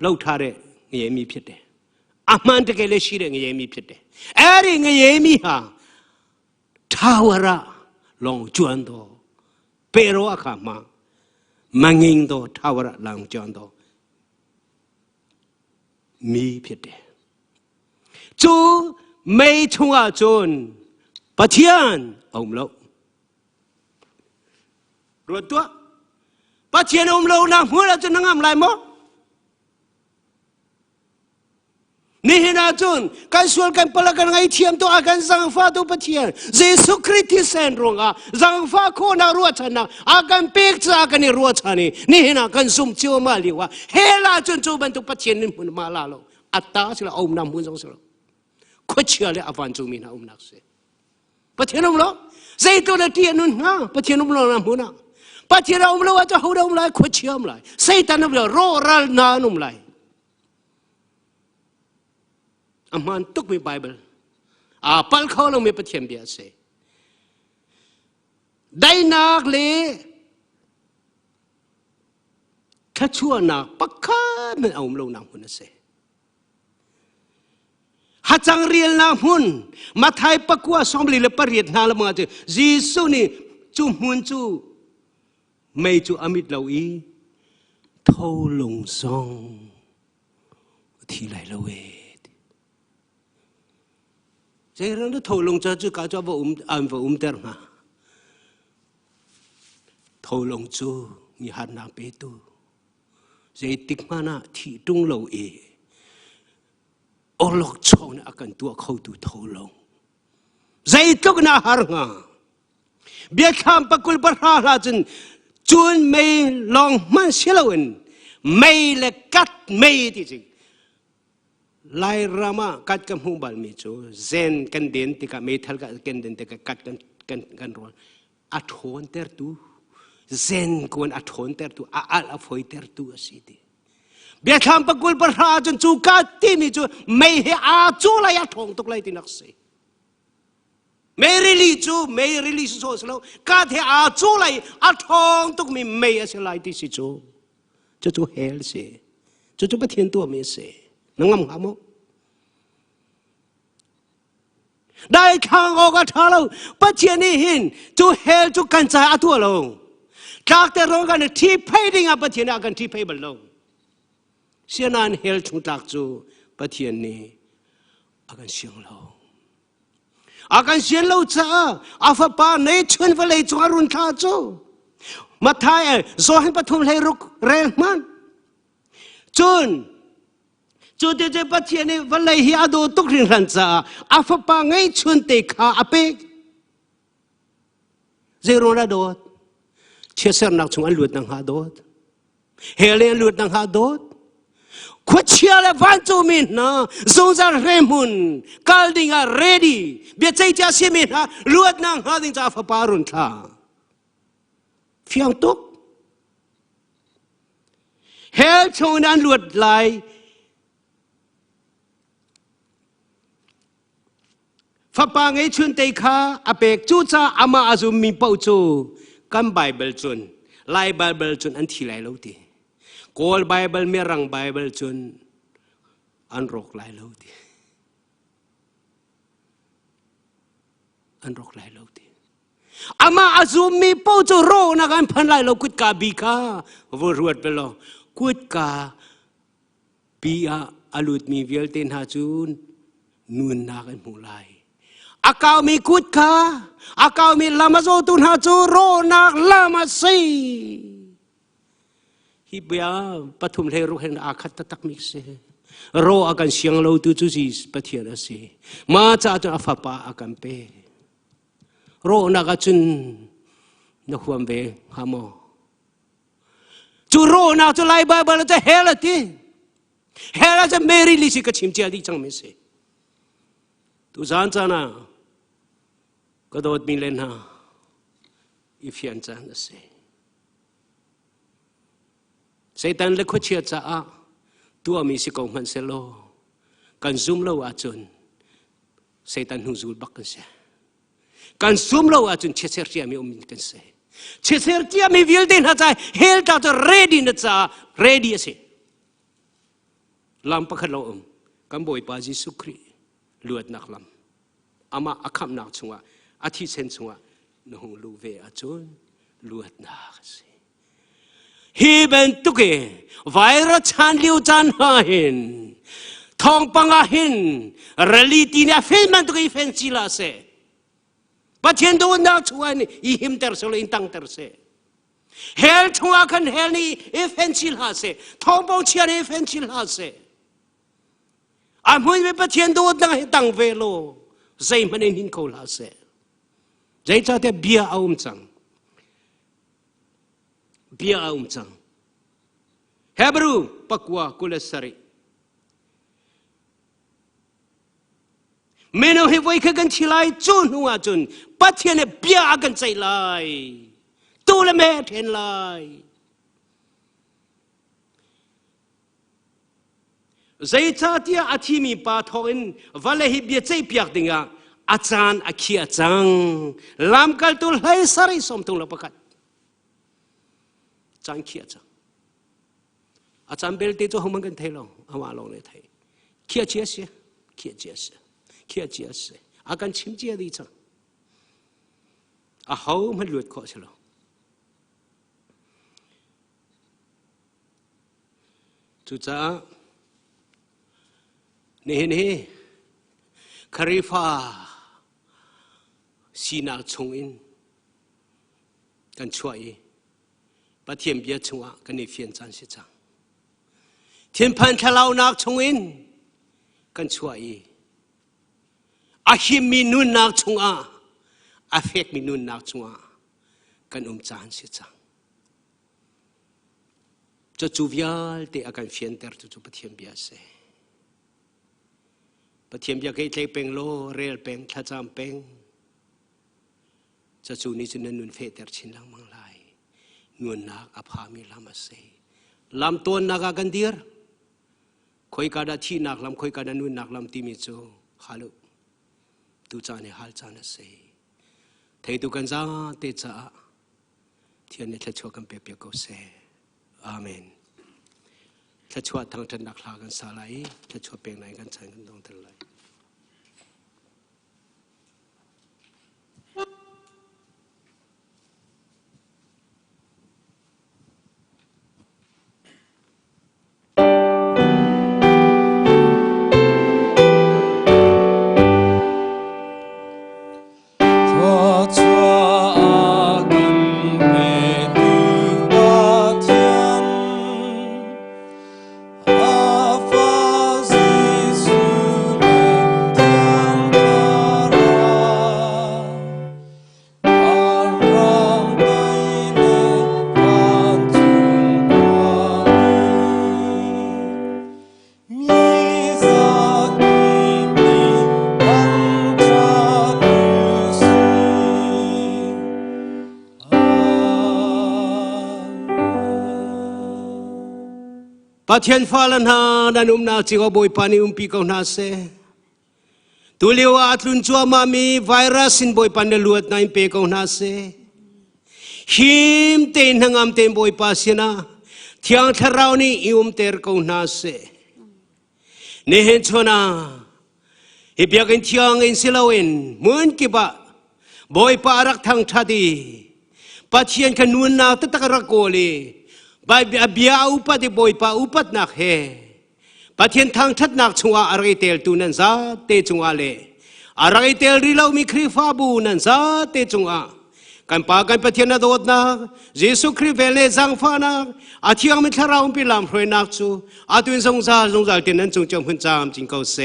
လှုပ်ထားတဲ့ငရေမီးဖြစ်တယ်အမှန်တကယ်လည်းရှိတဲ့ငရေမီးဖြစ်တယ်အဲ့ဒီငရေမီးဟာထာဝရလောင်ကျွမ်းသောပေရောအခါမှာမငိမ့်သောထာဝရလောင်ကျွမ်းသောမီးဖြစ်တယ်ကျိုးမေထုံအကျွန်းပထျန်အောင်လို့ရတော့ပထျန်အောင်လို့နာမွေးရကျနငမ်လိုက်မောนี่เห็นอาจารย์การสวดกันพลังกันไงเทียมตัวอาการสังฟ้าตัวปะเทียนเยซูคริสต์ที่แสนรงอ่ะสังฟ้าโคนารัวชนะอาการเป๊กจากกันนี่รัวชนะนี่เห็นอาการสุ่มเชื่อมาลีว่าเฮลาจนจูบันตัวปะเทียนนี่มันมาลาโลอัตตาสิละอมนำมุนสงสิละขวดเชื่อเลยอวันจูมีนะอมนักเสปะเทียนอมโลเจตัวละเทียนนู่นฮะปะเทียนอมโลนะมุนะปะเทียนอมโลว่าจะหูดอมไลขวดเชื่อมไลเซตันอมโลโรรัลนานุมไลอามันตุกมีไบเบิลปัลเขาลงมีปฏิเสธเบียเสได้นักเลยข้าชั่วนักปักข้ามันเอาลงนักหุ่นเสฮัจังเรียนนักหุ่นมาไทยปักว่าสองบลีเลปริยนาละมาเจจีสุนี่จูหุ่นจูไม่จูอมิตรเราอีเท่าลงซองที่ไรละเวเจ้าเราทลงจะจู่ก้าวจะว่าอันว่าเตอร์มาทลงจู่มีหันนาเปตูเจ้าติกมานะที่ตรงเราอลอกชงนะอาการตัวเขาดูทลงเจ้าตุกนาหารงาเบียคำปะกุลปะราลาจนจวนไม่ลองมันเชลวินไม่เล็กกัดไม่ที่จริงลายรามากัดกับหูบาลมิจูเซนกันเดินติกาเมทัลกันเดินติกากัดกันรอนอัดโหนเตอร์ตูเซนกวนอัดโหนเตอร์ตูอัลอฟอยเตอร์ตูสิเดเบียคำปะกุลปะราจนจูกัดที่มิจูไม่เฮอาจูลายอัดโหนตุกลายตินักเสไม่ริลีจูโซสโลกัดเฮอาจูลายอัดโหนตุกมีไม่เสลายติสิจูเฮลเสจูปะเทียนตัวไม่เสนังงำหามได้ข้างออกท้าเราปัจเจนี่หินจูเฮลจูกันใจอัตัวลงจากแต่ร้องกันที่เพย์ดิ้งปัจเจนี่กันที่เพย์บอลลงเสียนานเฮลชุงจากจูปัจเจนี่กันเสียงเรากันเสียงเราจ้าอาฟป้าในชนวันเลยจวรุนข้าจูมาไทยโซให้ปฐุมเลยรุกแรงมันจุนจูเจปัจเจนี่วันเลยฮิอาโดตุกรินรันซาอาฟปังไงชวนเตขาอเปกเจโรนาโดดเชื่อเสียนักชงอันหลุดนังหาโดดเฮเลนหลุดนังหาโดดขวดเชียร์เลยวันจูมินนะซงจาเรมุนกัลดิงาเรดี้เบียใจจ่าเสียมินนะหลุดนังหาดิงจ่าอาฟปารุนท่าฟิอังตุกเฮลชงนั้นหลุดไหลฟ้าปางไอ้ชวนเตขาอเปกจูจ้าอามาอาจุมีเป้าจูกันไบเบิลจุนไลไบเบิลจุนอันที่ไรเล่าทีโกลไบเบิลเมรังไบเบิลจุนอันรกไรเล่าทีอันรกไรเล่าทีอามาอาจุมีเป้าจูโรนักอันพันไรเล่ากุดกาบีกาวรวดไปแล้วกุดกาบีอาอลุดมีเวลเตนหาจูนนูนนักอันมูไลอากามีกุดขาอากามีลามาโซตุนหาจูโรนักลามาซีฮิบยาปฐุมเทรุเห็นอาคัตตักมิกเซโรอากันเสียงเราตุจุจีปะเทียนสีมาจากจนอาฟาปาอากันเปโรนักจุนนักความเวฮามอจูโรนักจุไลบาบาลจะเฮลตีเฮลจะเมริลิสิกชิมเจดีจังมิเซตุจานจานะก็โดดมีเลนฮะ อีเฟียนจันเสเซตันเล็กขวดเชียจ้าตัวมีสิกองมันเซโลกันซุ่มเล่าอาจุนเซตันหูจูบักกันเสกันซุ่มเล่าอาจุนเชเซอร์เจียมีอมกันเสเชเซอร์เจียมีวิลดินฮัจใจเฮลตาตัวเรดี้นะจ้าเรดี้เสลำปักขลอมกันบ่อยปาจิสุครีลวดนักลำอามาอักขมนักชัวอาทิเซนชัวน้องลูเวอาจุนลวดนักเสฮีเป็นตุกเกไวรัสชันลิวจันหาหินทองปังอาหินเรลิตีเนี่ยเฟนมันตุกเกเฟนซิลาเซปัจเจนโดนนักชัวนี่อีหิมเตอร์โซเลนตังเตอร์เซเฮลชัวกันเฮลนี่เฟนซิลาเซทองปังเชียนี่เฟนซิลาเซอามุยไปปัจเจนโดนนักตังเวโลใจมันหินโคลาเซใจจะเตเบียอาอุมจังเบียอาอุมจังเฮบรูปักวาคุเลสรีเมนูเฮวัยกันชิลายจุนหัวจุนปัจเจเนเบียอากันใจลายตูเลเมเทนลายใจชาติอาทิมีปาทอินวัลเลฮิเบียใจเปียกดิงาอาจารย์อาคีอาจังลำกัลตุลไฮสาริสมตุงละปักจังขี้อาจารย์อาจารย์เบลตีโจหงมันกันเทลงอามาลงเลยเทขี้อาเจียเสียขี้อาเจียเสียขี้อาเจียเสียอาการชิมเจียดีจังอาเขามันหลุดข้อเชลจุจ้านี่คาริฟาสีนาชงอินกันช่วยปะเทียมเบียชัวกันนี่เฟียนจันสิจังเทียนพันทะเลานักชงอินกันช่วยอาหิมมีนุนนักชงอาเฟกมีนุนนักชงกันจันสิจังจะจูวิลเตอากันเฟียนเตอร์จะปะเทียมเบียเสปะเทียมเบียกให้เทเป็งโลเรลเป็งทัจามเป็งจะจูนี่จะนุนเฟเตอร์ชินลังมังลายนวลนักอภามีลามาเซลำต้นนักกันเดียร์คอยกาดที่นักลำคอยกาดนุนนักลำที่มีโจฮัลโหลตูจานี่ฮัลจานะเซเทตุกันจ้าเตจ้าเทียนนี่จะช่วยกันเปียกๆเซอาเมนจะช่วยทางจันนักลากันสาไลจะช่วยเปลี่ยนไหนกันใช้กันตรงทันไลปะเทียนฟ้าลันหาดันนาจิกบอยปานิปีกนาเซตุเลียวอัตลุนจัวมามีไวรัสสินบอยปันเดลวดนายเปกนาเซหิมเตนหังอัมเตนบอยปาสินะเทียงทราวนี่อิมเตอร์กนาเซเนเห็นชนะฮิบยากันเทียงอินสิลาวินเหมือนกิบะบอยปารักทางทัดีปะเทียนขนุนนาตะตะกระโกลีบายเบียอุปติบอยปาอุปตนักเฮปะเทียนทางทัดนักชัวอะไรเตลตูนันซาเตจงอาเลอะไรเตลริลามีครีฟาบูนันซาเตจงอากันปากันปะเทียนนาโดดนักเยซูคริสต์เวเลจังฟานักอาทิยังมิทราอุปิลามพรวยนักจูอาตุนทรงซาเตนันจงจำหุ่นจามจิงเกาเซ